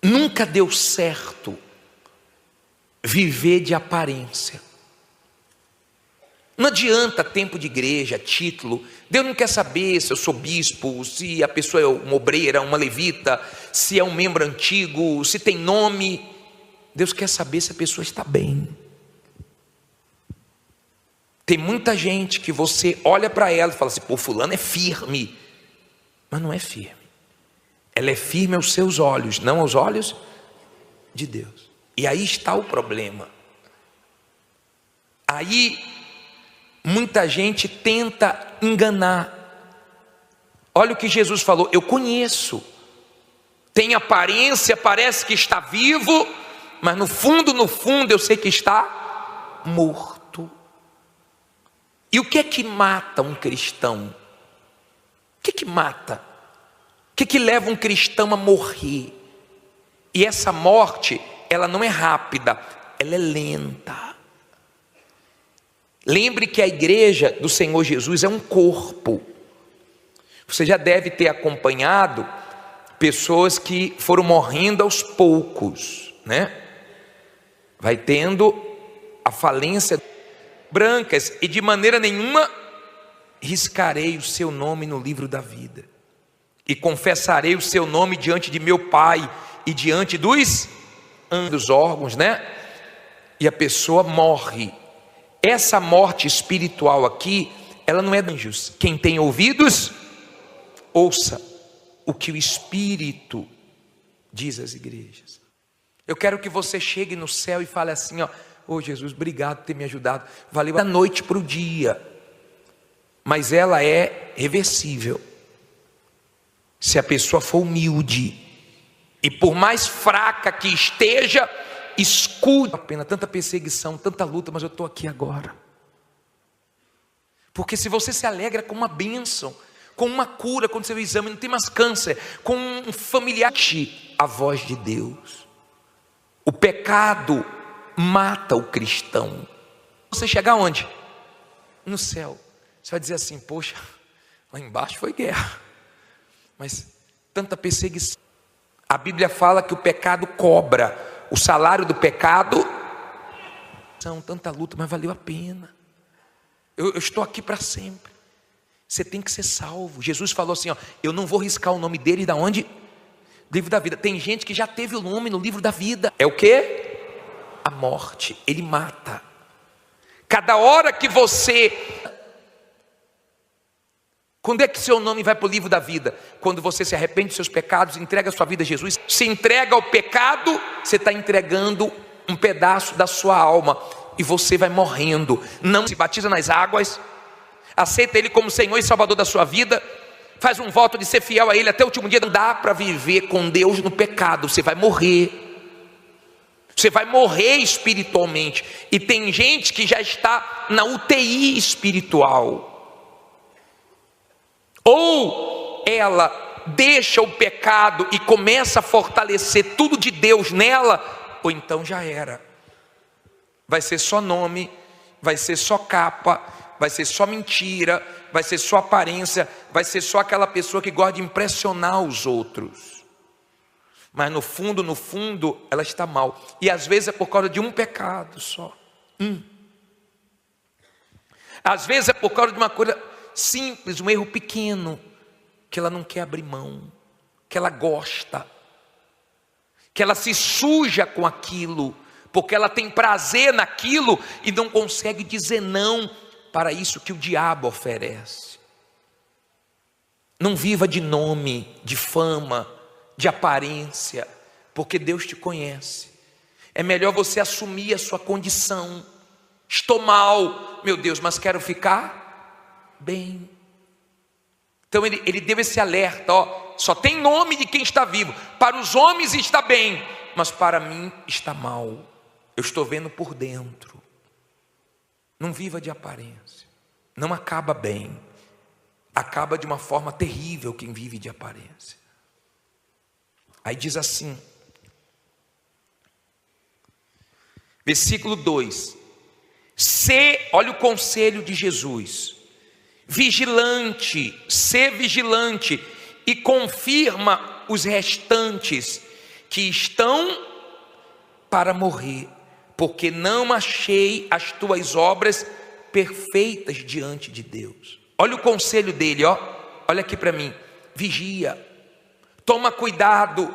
Nunca deu certo viver de aparência. Não adianta tempo de igreja, título. Deus não quer saber se eu sou bispo, se a pessoa é uma obreira, uma levita, se é um membro antigo, se tem nome. Deus quer saber se a pessoa está bem. Tem muita gente que você olha para ela e fala assim: pô, fulano é firme. Mas não é firme. Ela é firme aos seus olhos, não aos olhos de Deus. E aí está o problema. Aí muita gente tenta enganar. Olha o que Jesus falou: eu conheço. Tem aparência, parece que está vivo, mas no fundo eu sei que está morto. E o que é que mata um cristão? O que é que mata? O que leva um cristão a morrer? E essa morte, ela não é rápida, ela é lenta. Lembre que a igreja do Senhor Jesus é um corpo. Você já deve ter acompanhado pessoas que foram morrendo aos poucos, né? Vai tendo a falência. Brancas, e de maneira nenhuma riscarei o seu nome no livro da vida. E confessarei o seu nome diante de meu Pai e diante dos órgãos, né? E a pessoa morre. Essa morte espiritual aqui, ela não é de anjos. Quem tem ouvidos, ouça o que o Espírito diz às igrejas. Eu quero que você chegue no céu e fale assim: ó, oh Jesus, obrigado por ter me ajudado. Valeu da noite para o dia. Mas ela é reversível. Se a pessoa for humilde, e por mais fraca que esteja, escute a pena, tanta perseguição, tanta luta, mas eu estou aqui agora. Porque se você se alegra com uma bênção, com uma cura, quando você vê o exame, não tem mais câncer, com um familiar, a voz de Deus. O pecado mata o cristão. Você chegar onde? No céu. Você vai dizer assim: poxa, lá embaixo foi guerra, mas tanta perseguição. A Bíblia fala que o pecado cobra. O salário do pecado são tanta luta, mas valeu a pena. Eu estou aqui para sempre. Você tem que ser salvo. Jesus falou assim, ó, eu não vou riscar o nome dele da onde? Livro da vida. Tem gente que já teve o nome no livro da vida. É o quê? A morte. Ele mata. Cada hora que você... Quando é que seu nome vai para o livro da vida? Quando você se arrepende dos seus pecados, entrega a sua vida a Jesus. Se entrega ao pecado, você está entregando um pedaço da sua alma. E você vai morrendo. Não se batiza nas águas. Aceita Ele como Senhor e Salvador da sua vida. Faz um voto de ser fiel a Ele até o último dia. Não dá para viver com Deus no pecado. Você vai morrer. Você vai morrer espiritualmente. E tem gente que já está na UTI espiritual. Ou ela deixa o pecado e começa a fortalecer tudo de Deus nela, ou então já era. Vai ser só nome, vai ser só capa, vai ser só mentira, vai ser só aparência, vai ser só aquela pessoa que gosta de impressionar os outros. Mas no fundo, ela está mal. E às vezes é por causa de um pecado só. Às vezes é por causa de uma coisa simples, um erro pequeno, que ela não quer abrir mão, que ela gosta, que ela se suja com aquilo, porque ela tem prazer naquilo e não consegue dizer não para isso que o diabo oferece. Não viva de nome, de fama, de aparência, porque Deus te conhece. É melhor você assumir a sua condição. Estou mal, meu Deus, mas quero ficar bem. Então ele deu esse alerta, ó, só tem nome de quem está vivo. Para os homens está bem, mas para mim está mal. Eu estou vendo por dentro. Não viva de aparência. Não acaba bem. Acaba de uma forma terrível quem vive de aparência. Aí diz assim, versículo 2: olha o conselho de Jesus. Ser vigilante e confirma os restantes que estão para morrer, porque não achei as tuas obras perfeitas diante de Deus. Olha o conselho dele, ó. Olha aqui para mim. Vigia, toma cuidado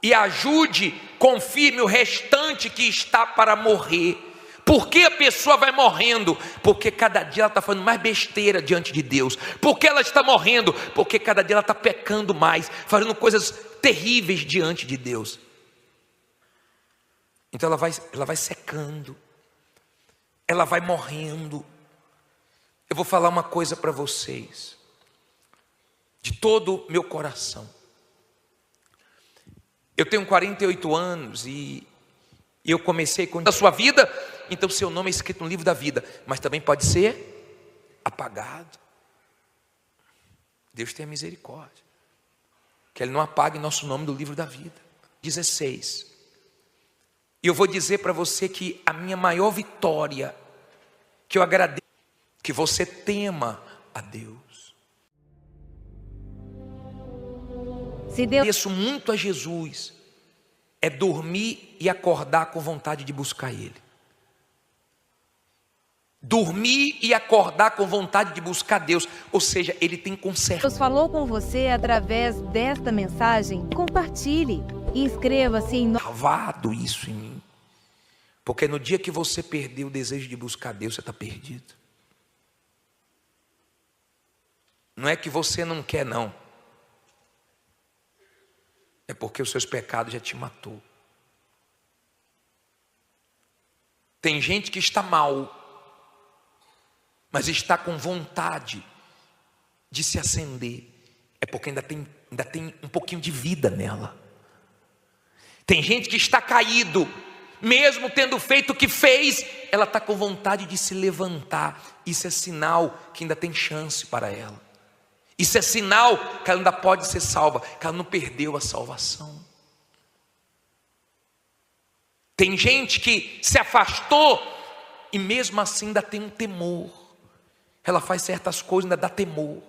e ajude, confirme o restante que está para morrer. Por que a pessoa vai morrendo? Porque cada dia ela está fazendo mais besteira diante de Deus. Por que ela está morrendo? Porque cada dia ela está pecando mais, fazendo coisas terríveis diante de Deus. Então ela vai secando, ela vai morrendo. Eu vou falar uma coisa para vocês, de todo o meu coração. Eu tenho 48 anos e eu comecei com a sua vida. Então seu nome é escrito no livro da vida, mas também pode ser apagado. Deus tenha misericórdia, que Ele não apague nosso nome do livro da vida. 16. E eu vou dizer para você que a minha maior vitória, que eu agradeço, que você tema a Deus. Se Deus... Agradeço muito a Jesus, é dormir e acordar com vontade de buscar Ele. Dormir e acordar com vontade de buscar Deus, ou seja, Ele tem conserto. Deus falou com você através desta mensagem, compartilhe e inscreva-se em Gravado isso em mim, porque no dia que você perder o desejo de buscar Deus, você está perdido. Não é que você não quer, não, é porque os seus pecados já te matou. Tem gente que está mal, mas está com vontade de se acender, é porque ainda tem um pouquinho de vida nela. Tem gente que está caído, mesmo tendo feito o que fez, ela está com vontade de se levantar. Isso é sinal que ainda tem chance para ela. Isso é sinal que ela ainda pode ser salva, que ela não perdeu a salvação. Tem gente que se afastou e mesmo assim ainda tem um temor. Ela faz certas coisas, ainda dá temor.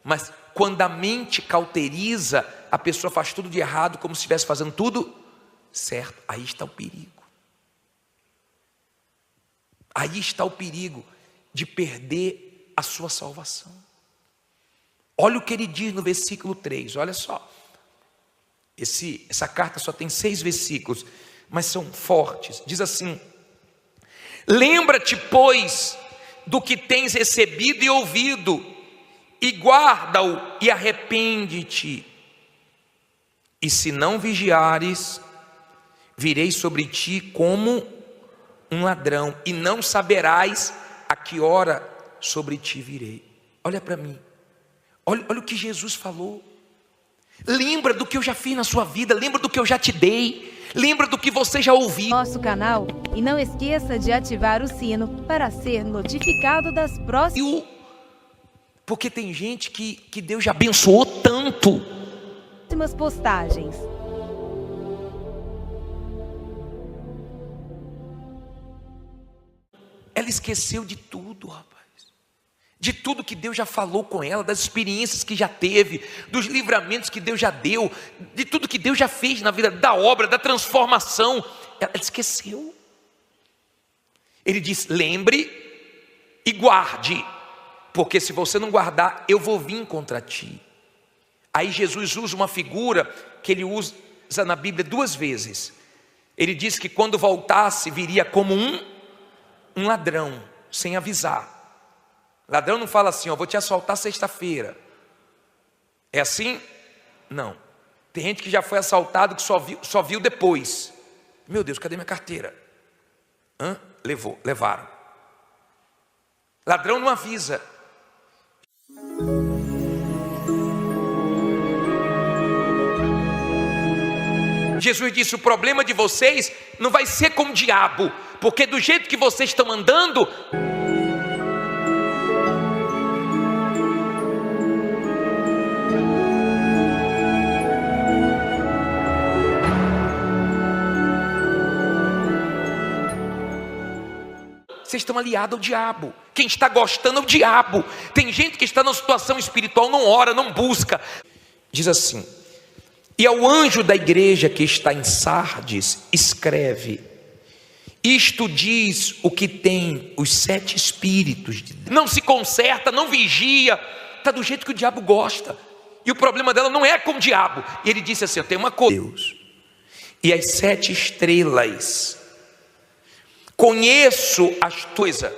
Mas quando a mente cauteriza, a pessoa faz tudo de errado, como se estivesse fazendo tudo certo. Aí está o perigo. Aí está o perigo de perder a sua salvação. Olha o que ele diz no versículo 3, olha só. Essa carta só tem 6 versículos, mas são fortes. Diz assim: lembra-te, pois, do que tens recebido e ouvido, e guarda-o e arrepende-te. E se não vigiares, virei sobre ti como um ladrão, e não saberás a que hora sobre ti virei. Olha para mim, olha o que Jesus falou. Lembra do que eu já fiz na sua vida, lembra do que eu já te dei, lembra do que você já ouviu. Nosso canal, e não esqueça de ativar o sino para ser notificado das próximas. Porque tem gente que Deus já abençoou tanto. Postagens. Ela esqueceu de tudo, rapaz. De tudo que Deus já falou com ela, das experiências que já teve, dos livramentos que Deus já deu, de tudo que Deus já fez na vida, da obra, da transformação. Ela esqueceu. Ele diz: lembre e guarde, porque se você não guardar, eu vou vir contra ti. Aí Jesus usa uma figura que ele usa na Bíblia 2 vezes. Ele diz que quando voltasse, viria como um ladrão, sem avisar. Ladrão não fala assim: ó, vou te assaltar sexta-feira. É assim? Não. Tem gente que já foi assaltado que só viu depois. Meu Deus, cadê minha carteira? Levaram. Ladrão não avisa. Jesus disse: o problema de vocês não vai ser com o diabo, porque do jeito que vocês estão andando, vocês estão aliados ao diabo. Quem está gostando é o diabo. Tem gente que está numa situação espiritual, não ora, não busca. Diz assim: e ao anjo da igreja que está em Sardes, escreve: isto diz o que tem os 7 espíritos de Deus. Não se conserta, não vigia, está do jeito que o diabo gosta. E o problema dela não é com o diabo. E ele disse assim: eu tenho uma coisa, Deus, e as 7 estrelas, conheço as coisas.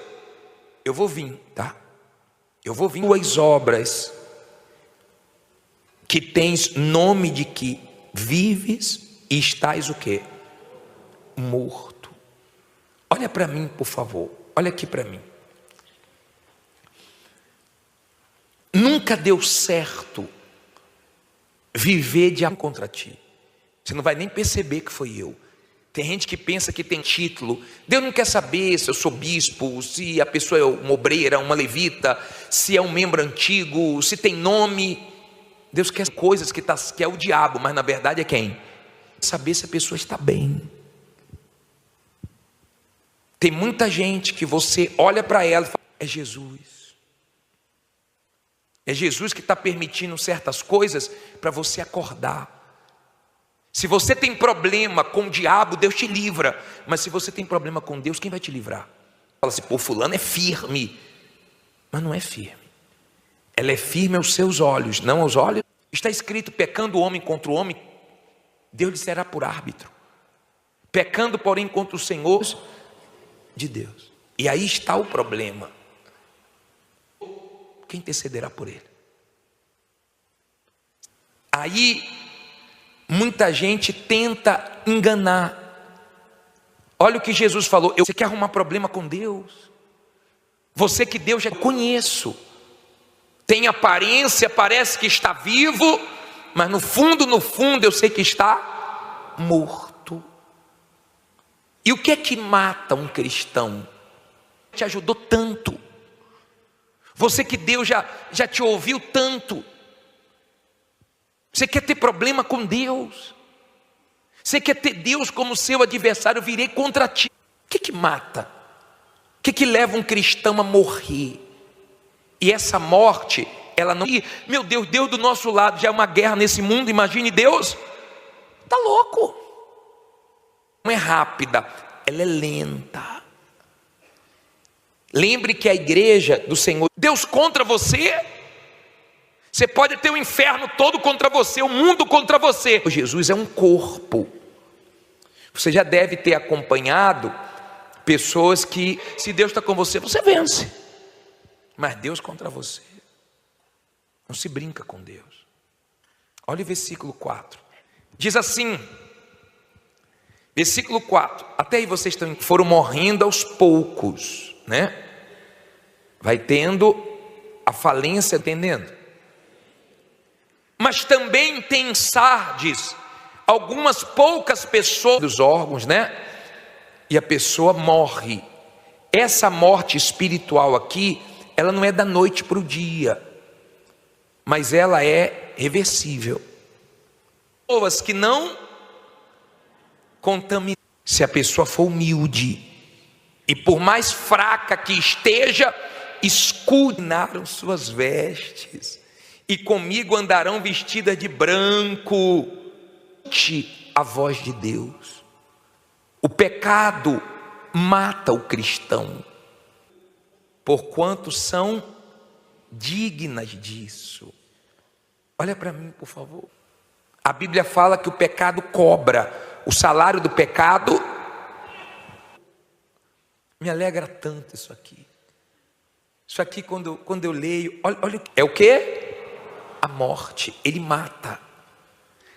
Eu vou vir, tá? Eu vou vir. Tuas obras, que tens nome de que vives e estás o quê? Morto. Olha para mim, por favor. Olha aqui para mim. Nunca deu certo viver de amor contra ti. Você não vai nem perceber que foi eu. Tem gente que pensa que tem título. Deus não quer saber se eu sou bispo, se a pessoa é uma obreira, uma levita, se é um membro antigo, se tem nome. Deus quer coisas que é o diabo, mas na verdade é quem? Saber se a pessoa está bem. Tem muita gente que você olha para ela e fala: é Jesus. É Jesus que está permitindo certas coisas para você acordar. Se você tem problema com o diabo, Deus te livra. Mas se você tem problema com Deus, quem vai te livrar? Fala assim: pô, fulano é firme. Mas não é firme. Ela é firme aos seus olhos, não aos olhos. Está escrito: pecando o homem contra o homem, Deus lhe será por árbitro. Pecando, porém, contra o Senhor de Deus. E aí está o problema. Quem intercederá por ele? Aí muita gente tenta enganar. Olha o que Jesus falou: você quer arrumar problema com Deus? Você que Deus já conheço. Tem aparência, parece que está vivo, mas no fundo eu sei que está morto. E o que é que mata um cristão? Te ajudou tanto. Você que Deus já te ouviu tanto. Você quer ter problema com Deus? Você quer ter Deus como seu adversário? Virei contra ti. O que é que mata? O que é que leva um cristão a morrer? E essa morte, ela não... Meu Deus, Deus do nosso lado, já é uma guerra nesse mundo, imagine Deus. Está louco. Não é rápida, ela é lenta. Lembre que a igreja do Senhor, Deus contra você. Você pode ter o inferno todo contra você, o mundo contra você. Jesus é um corpo. Você já deve ter acompanhado pessoas que, se Deus está com você, você vence. Mas Deus contra você. Não se brinca com Deus. Olha o versículo 4. Diz assim, versículo 4. Até aí vocês foram morrendo aos poucos, né? Vai tendo a falência, entendendo? Mas também tem em Sardes algumas poucas pessoas dos órgãos, né? E a pessoa morre. Essa morte espiritual aqui, ela não é da noite para o dia, mas ela é reversível. Pessoas que não contaminam. Se a pessoa for humilde, e por mais fraca que esteja, escudinaram suas vestes, e comigo andarão vestidas de branco. A voz de Deus. O pecado mata o cristão, porquanto são dignas disso. Olha para mim, por favor. A Bíblia fala que o pecado cobra. O salário do pecado. Me alegra tanto isso aqui. Isso aqui quando eu leio, olha, é o que? A morte, ele mata.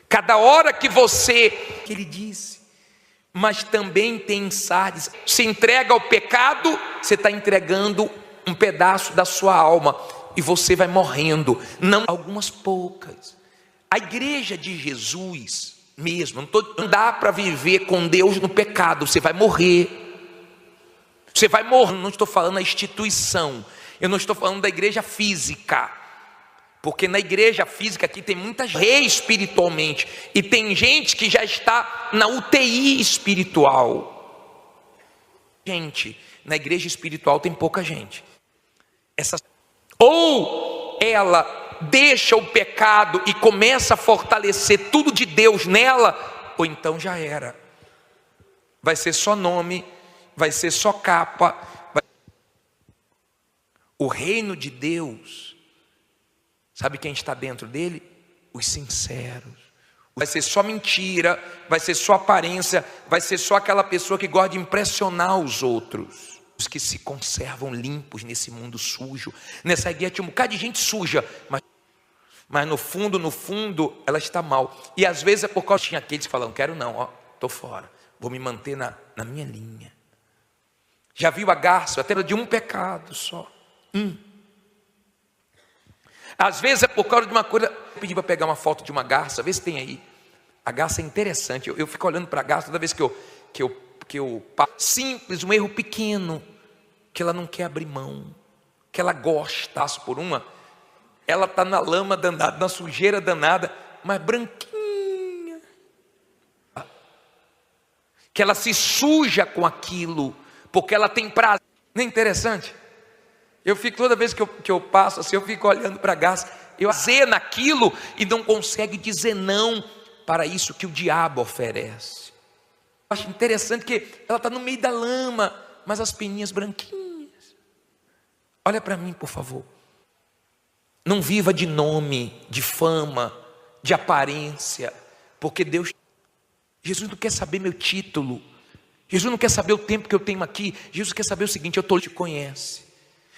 Cada hora que que ele disse, mas também tem em Sardes, se entrega ao pecado, você está entregando um pedaço da sua alma, e você vai morrendo, não algumas poucas. A igreja de Jesus mesmo, não dá para viver com Deus no pecado, você vai morrer. Você vai morrer, não estou falando da instituição, eu não estou falando da igreja física, porque na igreja física aqui tem muita gente espiritualmente, e tem gente que já está na UTI espiritual. Gente, na igreja espiritual tem pouca gente. Ou ela deixa o pecado e começa a fortalecer tudo de Deus nela, ou então já era. Vai ser só nome, vai ser só capa. O reino de Deus, sabe quem está dentro dele? Os sinceros. Vai ser só mentira, vai ser só aparência, vai ser só aquela pessoa que gosta de impressionar os outros. Os que se conservam limpos nesse mundo sujo. Nessa guerra tinha um bocado de gente suja, mas no fundo, ela está mal. E às vezes é por causa tinha aqueles que falam, quero não, ó, estou fora, vou me manter na minha linha. Já viu a garça, até de um pecado só. Às vezes é por causa de uma coisa. Eu pedi para pegar uma foto de uma garça, vê se tem aí. A garça é interessante. Eu fico olhando para a garça toda vez que eu simples, um erro pequeno, que ela não quer abrir mão, que ela gosta. Por uma, ela está na lama danada, na sujeira danada, mas branquinha, que ela se suja com aquilo, porque ela tem prazer. Não é interessante? Eu fico, toda vez que eu passo assim, eu fico olhando para a garça, eu zê naquilo e não consegue dizer não para isso que o diabo oferece. Eu acho interessante que ela está no meio da lama, mas as peninhas branquinhas. Olha para mim, por favor. Não viva de nome, de fama, de aparência, porque Jesus não quer saber meu título, Jesus não quer saber o tempo que eu tenho aqui, Jesus quer saber o seguinte, eu te conhece.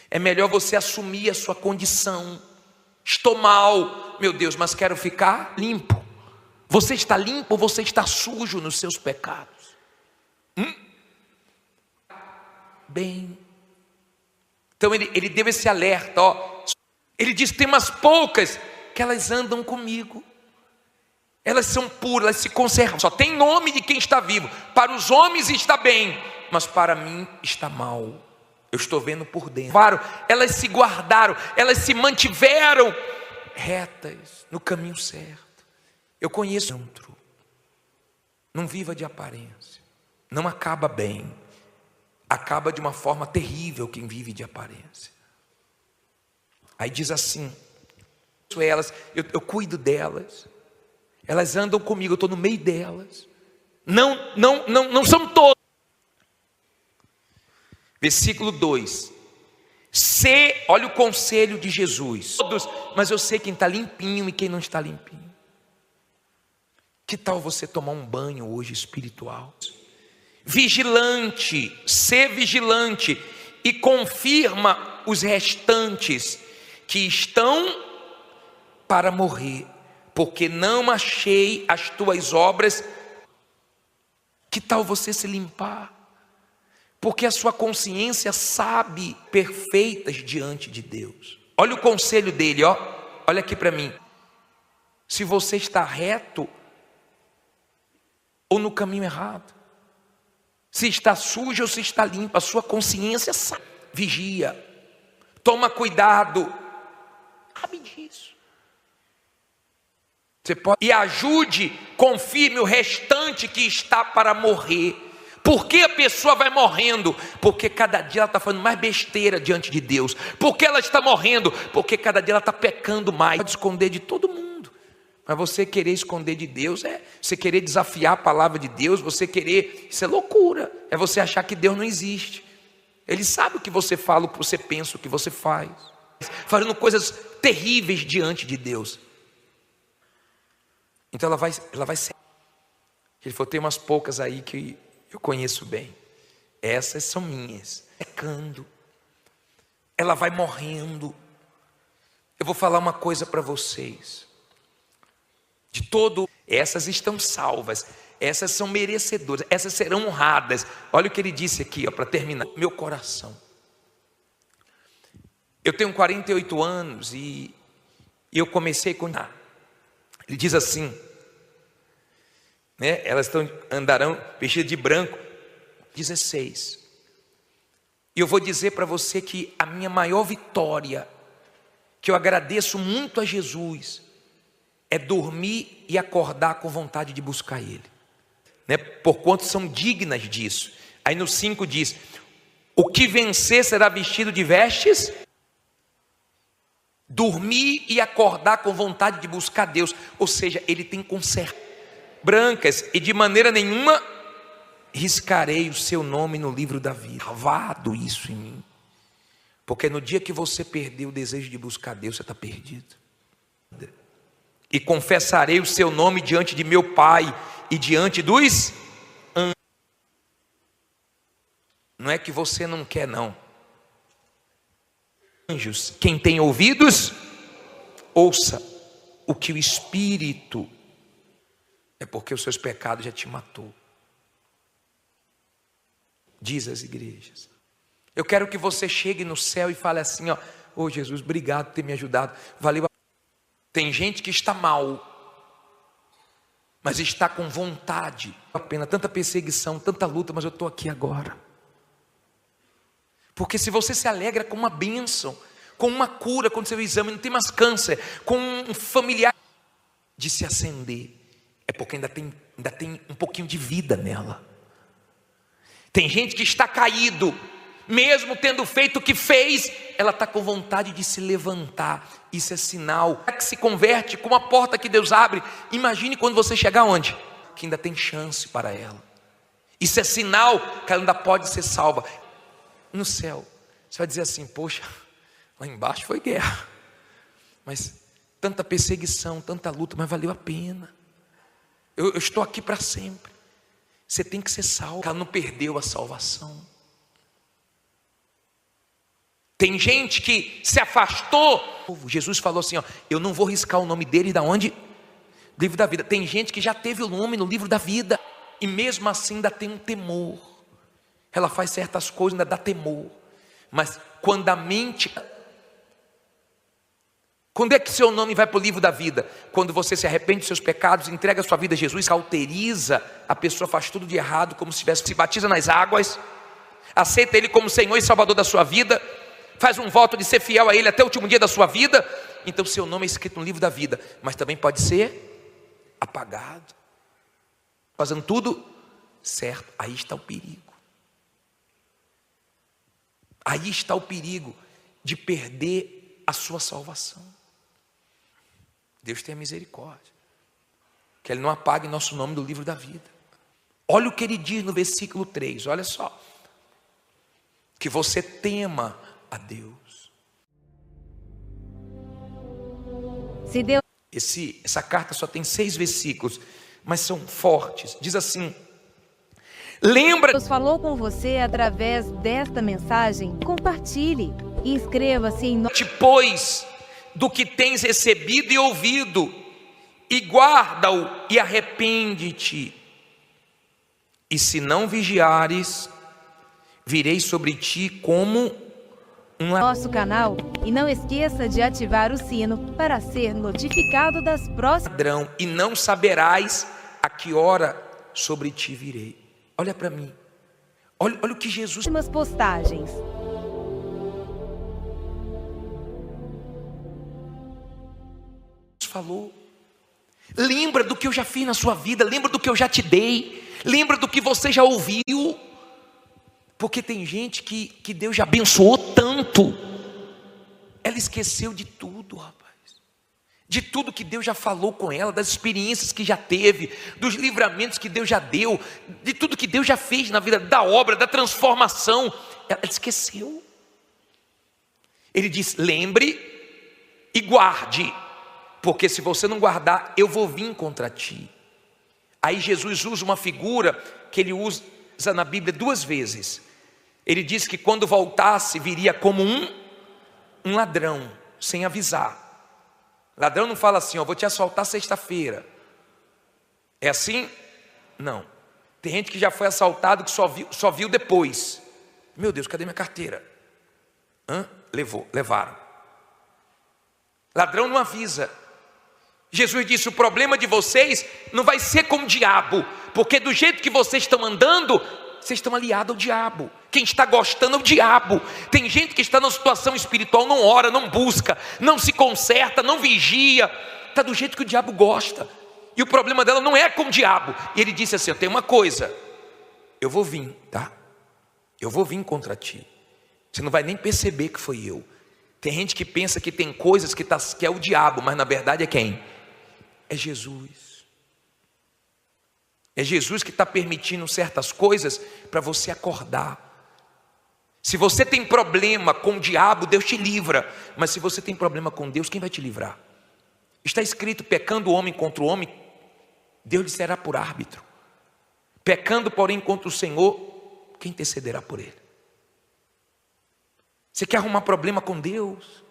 É melhor você assumir a sua condição. Estou mal, meu Deus, mas quero ficar limpo. Você está limpo ou você está sujo nos seus pecados? Bem. Então ele deu esse alerta, ó. Ele diz, tem umas poucas que elas andam comigo. Elas são puras, elas se conservam. Só tem nome de quem está vivo. Para os homens está bem, mas para mim está mal. Eu estou vendo por dentro. Elas se guardaram, elas se mantiveram retas no caminho certo. Eu conheço dentro. Não viva de aparência. Não acaba bem. Acaba de uma forma terrível quem vive de aparência. Aí diz assim, elas, eu cuido delas. Elas andam comigo, eu estou no meio delas. Não são todos. Versículo 2. Olha o conselho de Jesus. Todos, mas eu sei quem está limpinho e quem não está limpinho. Que tal você tomar um banho hoje espiritual? Vigilante, ser vigilante e confirma os restantes que estão para morrer, porque não achei as tuas obras. Que tal você se limpar? Porque a sua consciência sabe perfeitas diante de Deus. Olha o conselho dele, ó. Olha aqui para mim. Se você está reto ou no caminho errado, se está sujo ou se está limpo, a sua consciência sabe. Vigia, toma cuidado, sabe disso. Você pode, e ajude, confirme o restante que está para morrer. Por que a pessoa vai morrendo? Porque cada dia ela está fazendo mais besteira diante de Deus. Por que ela está morrendo? Porque cada dia ela está pecando mais. Pode esconder de todo mundo, mas você querer esconder de Deus é você querer desafiar a palavra de Deus. Você querer, isso é loucura. É você achar que Deus não existe. Ele sabe o que você fala, o que você pensa, o que você faz, fazendo coisas terríveis diante de Deus. Então ela vai ser. Ele falou, tem umas poucas aí que eu conheço bem. Essas são minhas. Pecando. Ela vai morrendo. Eu vou falar uma coisa para vocês. Essas estão salvas. Essas são merecedoras. Essas serão honradas. Olha o que ele disse aqui, para terminar. Meu coração. Eu tenho 48 anos e eu comecei com... Ele diz assim, né? Elas andarão vestidas de branco. 16. E eu vou dizer para você que a minha maior vitória, que eu agradeço muito a Jesus, é dormir e acordar com vontade de buscar Ele, né? Porquanto são dignas disso. Aí no 5 diz, o que vencer será vestido de vestes. Dormir e acordar com vontade de buscar Deus, ou seja, ele tem conserto brancas, e de maneira nenhuma riscarei o seu nome no livro da vida. Gravado isso em mim, porque no dia que você perder o desejo de buscar Deus, você está perdido. E confessarei o seu nome diante de meu Pai e diante dos anjos. Não é que você não quer, não. Anjos, quem tem ouvidos, ouça o que o Espírito. É porque os seus pecados já te matou. Diz às igrejas. Eu quero que você chegue no céu e fale assim, ó, oh Jesus, obrigado por ter me ajudado, valeu. Tem gente que está mal, mas está com vontade. A pena, tanta perseguição, tanta luta, mas eu estou aqui agora. Porque se você se alegra com uma bênção, com uma cura, quando seu exame não tem mais câncer, com um familiar de se acender, é porque ainda tem um pouquinho de vida nela. Tem gente que está caído, mesmo tendo feito o que fez, ela está com vontade de se levantar. Isso é sinal que se converte com uma porta que Deus abre. Imagine quando você chegar onde? Que ainda tem chance para ela. Isso é sinal que ela ainda pode ser salva. No céu, você vai dizer assim, poxa, lá embaixo foi guerra, mas tanta perseguição, tanta luta, mas valeu a pena. Eu estou aqui para sempre. Você tem que ser salvo. Ela não perdeu a salvação. Tem gente que se afastou. Jesus falou assim, ó, eu não vou riscar o nome dele da onde? Livro da vida. Tem gente que já teve o nome no livro da vida e mesmo assim ainda tem um temor. Ela faz certas coisas, ainda dá temor. Mas quando a mente... Quando é que seu nome vai para o livro da vida? Quando você se arrepende dos seus pecados, entrega a sua vida a Jesus, cauteriza, a pessoa faz tudo de errado, como se tivesse, se batiza nas águas, aceita Ele como Senhor e Salvador da sua vida, faz um voto de ser fiel a Ele até o último dia da sua vida, então seu nome é escrito no livro da vida, mas também pode ser apagado, fazendo tudo certo. Aí está o perigo. Aí está o perigo de perder a sua salvação. Deus tenha misericórdia, que Ele não apague nosso nome do livro da vida. Olha o que Ele diz no versículo 3, olha só. Que você tema a Deus. Se Deus... Essa carta só tem 6 versículos, mas são fortes. Diz assim: lembra... Deus falou com você através desta mensagem, compartilhe e inscreva-se em... Pois do que tens recebido e ouvido, e guarda-o e arrepende-te. E se não vigiares, virei sobre ti como nosso canal e não esqueça de ativar o sino para ser notificado das próximas... ladrão, e não saberás a que hora sobre ti virei. Olha para mim, olha o que Jesus... postagens. falou. Lembra do que eu já fiz na sua vida, lembra do que eu já te dei, lembra do que você já ouviu. Porque tem gente que Deus já abençoou tanto, ela esqueceu de tudo, rapaz. De tudo que Deus já falou com ela, das experiências que já teve, dos livramentos que Deus já deu, de tudo que Deus já fez na vida, da obra, da transformação. Ela esqueceu. Ele diz: lembre e guarde, porque se você não guardar, eu vou vir contra ti. Aí Jesus usa uma figura que ele usa na Bíblia 2 vezes. Ele diz que quando voltasse, viria como um ladrão, sem avisar. Ladrão não fala assim: ó, vou te assaltar sexta-feira. É assim? Não. Tem gente que já foi assaltado que só viu depois. Meu Deus, cadê minha carteira? Levaram. Ladrão não avisa. Jesus disse: o problema de vocês não vai ser com o diabo, porque do jeito que vocês estão andando, vocês estão aliados ao diabo. Quem está gostando é o diabo. Tem gente que está numa situação espiritual, não ora, não busca, não se conserta, não vigia, está do jeito que o diabo gosta. E o problema dela não é com o diabo. E ele disse assim: eu tenho uma coisa, eu vou vir, tá? Eu vou vir contra ti. Você não vai nem perceber que foi eu. Tem gente que pensa que tem coisas que é o diabo, mas na verdade é quem? É Jesus. É Jesus que está permitindo certas coisas para você acordar. Se você tem problema com o diabo, Deus te livra. Mas se você tem problema com Deus, quem vai te livrar? Está escrito: pecando o homem contra o homem, Deus lhe será por árbitro. Pecando, porém, contra o Senhor, quem intercederá por ele? Você quer arrumar problema com Deus?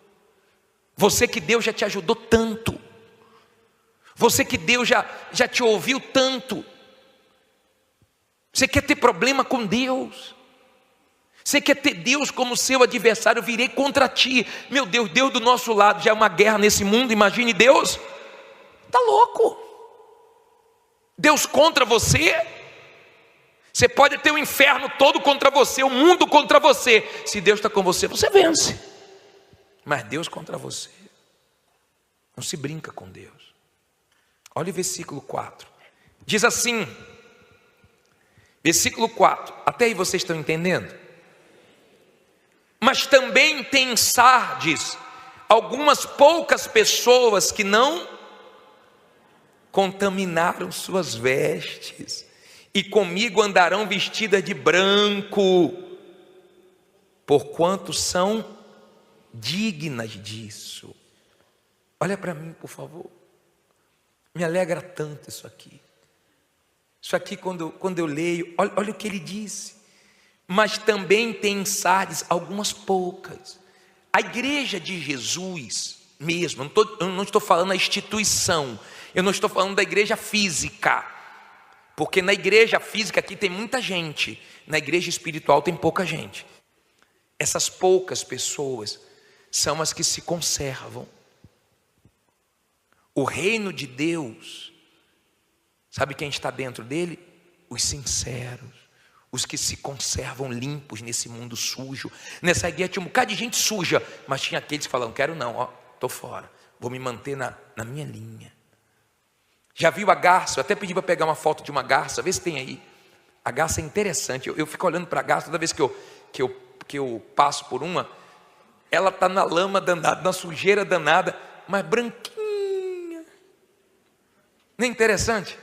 Você que Deus já te ajudou tanto. Você que Deus já te ouviu tanto. Você quer ter problema com Deus? Você quer ter Deus como seu adversário? Eu virei contra ti. Meu Deus, Deus do nosso lado, já é uma guerra nesse mundo, imagine Deus. Está louco? Deus contra você? Você pode ter o inferno todo contra você, o mundo contra você. Se Deus está com você, você vence. Mas Deus contra você, não se brinca com Deus. Olha o versículo 4. Diz assim, versículo 4. Até aí vocês estão entendendo? Mas também tem em Sardes algumas poucas pessoas que não contaminaram suas vestes, e comigo andarão vestidas de branco, porquanto são dignas disso. Olha para mim, por favor. Me alegra tanto isso aqui. Isso aqui, quando eu leio, olha o que ele disse. Mas também tem em Sardes algumas poucas. A igreja de Jesus mesmo, eu não estou falando da instituição, eu não estou falando da igreja física, porque na igreja física aqui tem muita gente, na igreja espiritual tem pouca gente. Essas poucas pessoas são as que se conservam. O reino de Deus, sabe quem está dentro dele? Os sinceros, os que se conservam limpos nesse mundo sujo. Nessa igreja tinha um bocado de gente suja, mas tinha aqueles que falavam: quero não, estou fora, vou me manter na minha linha. Já viu a garça? Eu até pedi para pegar uma foto de uma garça, vê se tem aí. A garça é interessante, eu fico olhando para a garça toda vez que eu passo por uma. Ela está na lama danada, na sujeira danada, mas branquinha. Não é interessante?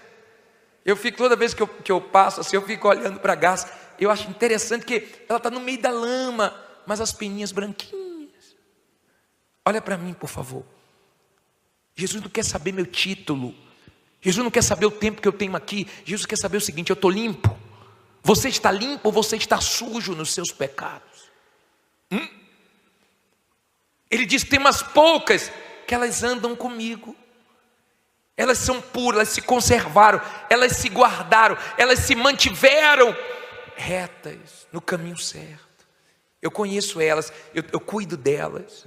Eu fico, toda vez que eu passo assim, eu fico olhando para a garça. Eu acho interessante que ela está no meio da lama, mas as peninhas branquinhas. Olha para mim, por favor. Jesus não quer saber meu título. Jesus não quer saber o tempo que eu tenho aqui. Jesus quer saber o seguinte: eu estou limpo. Você está limpo ou você está sujo nos seus pecados? Ele diz: tem umas poucas que elas andam comigo. Elas são puras, elas se conservaram, elas se guardaram, elas se mantiveram retas no caminho certo. Eu conheço elas, eu cuido delas.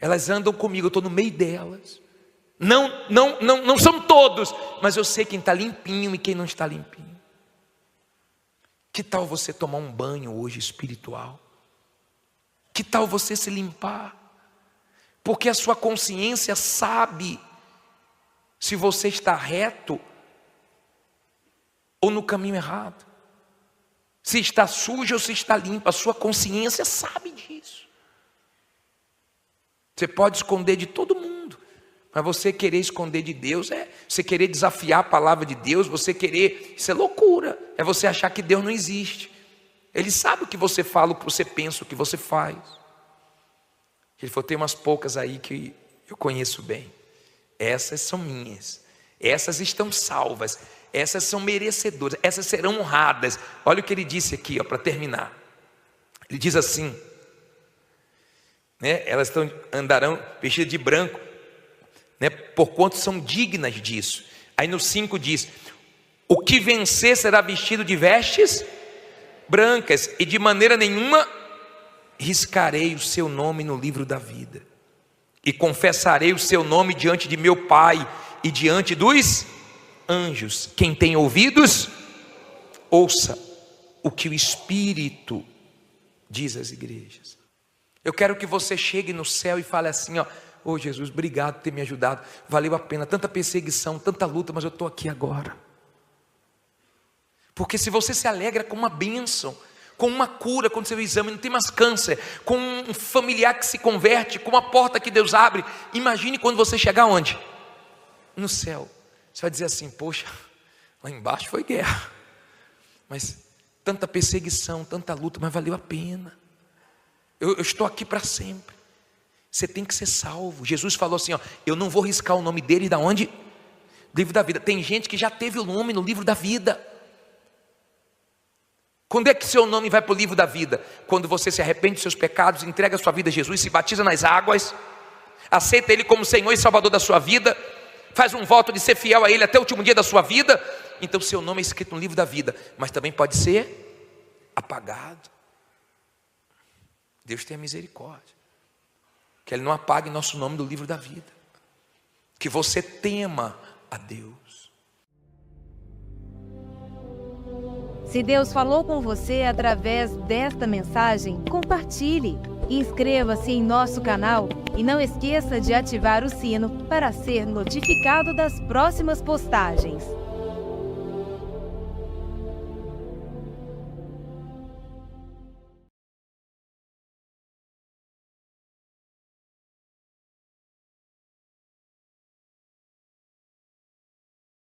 Elas andam comigo, eu estou no meio delas. Não são todos, mas eu sei quem está limpinho e quem não está limpinho. Que tal você tomar um banho hoje espiritual? Que tal você se limpar? Porque a sua consciência sabe se você está reto ou no caminho errado. Se está sujo ou se está limpo. A sua consciência sabe disso. Você pode esconder de todo mundo, mas você querer esconder de Deus você querer desafiar a palavra de Deus, você querer, isso é loucura. É você achar que Deus não existe. Ele sabe o que você fala, o que você pensa, o que você faz. Ele falou: tem umas poucas aí que eu conheço bem. Essas são minhas, essas estão salvas, essas são merecedoras, essas serão honradas. Olha o que ele disse aqui, para terminar. Ele diz assim, né, elas andarão vestidas de branco, né, porquanto são dignas disso. Aí no 5 diz: o que vencer será vestido de vestes brancas, e de maneira nenhuma riscarei o seu nome no livro da vida. E confessarei o seu nome diante de meu Pai e diante dos anjos. Quem tem ouvidos, ouça o que o Espírito diz às igrejas. Eu quero que você chegue no céu e fale assim: oh Jesus, obrigado por ter me ajudado. Valeu a pena, tanta perseguição, tanta luta, mas eu estou aqui agora. Porque se você se alegra com uma bênção, com uma cura, quando você vê o exame, não tem mais câncer, com um familiar que se converte, com uma porta que Deus abre, imagine quando você chegar onde? No céu. Você vai dizer assim: poxa, lá embaixo foi guerra, mas tanta perseguição, tanta luta, mas valeu a pena. Eu estou aqui para sempre. Você tem que ser salvo. Jesus falou assim: eu não vou riscar o nome dele da onde? Livro da vida. Tem gente que já teve o nome no livro da vida. Quando é que seu nome vai para o livro da vida? Quando você se arrepende dos seus pecados, entrega a sua vida a Jesus, se batiza nas águas, aceita Ele como Senhor e Salvador da sua vida, faz um voto de ser fiel a Ele até o último dia da sua vida. Então seu nome é escrito no livro da vida, mas também pode ser apagado. Deus tenha misericórdia, que Ele não apague nosso nome do livro da vida, que você tema a Deus. Se Deus falou com você através desta mensagem, compartilhe. Inscreva-se em nosso canal e não esqueça de ativar o sino para ser notificado das próximas postagens.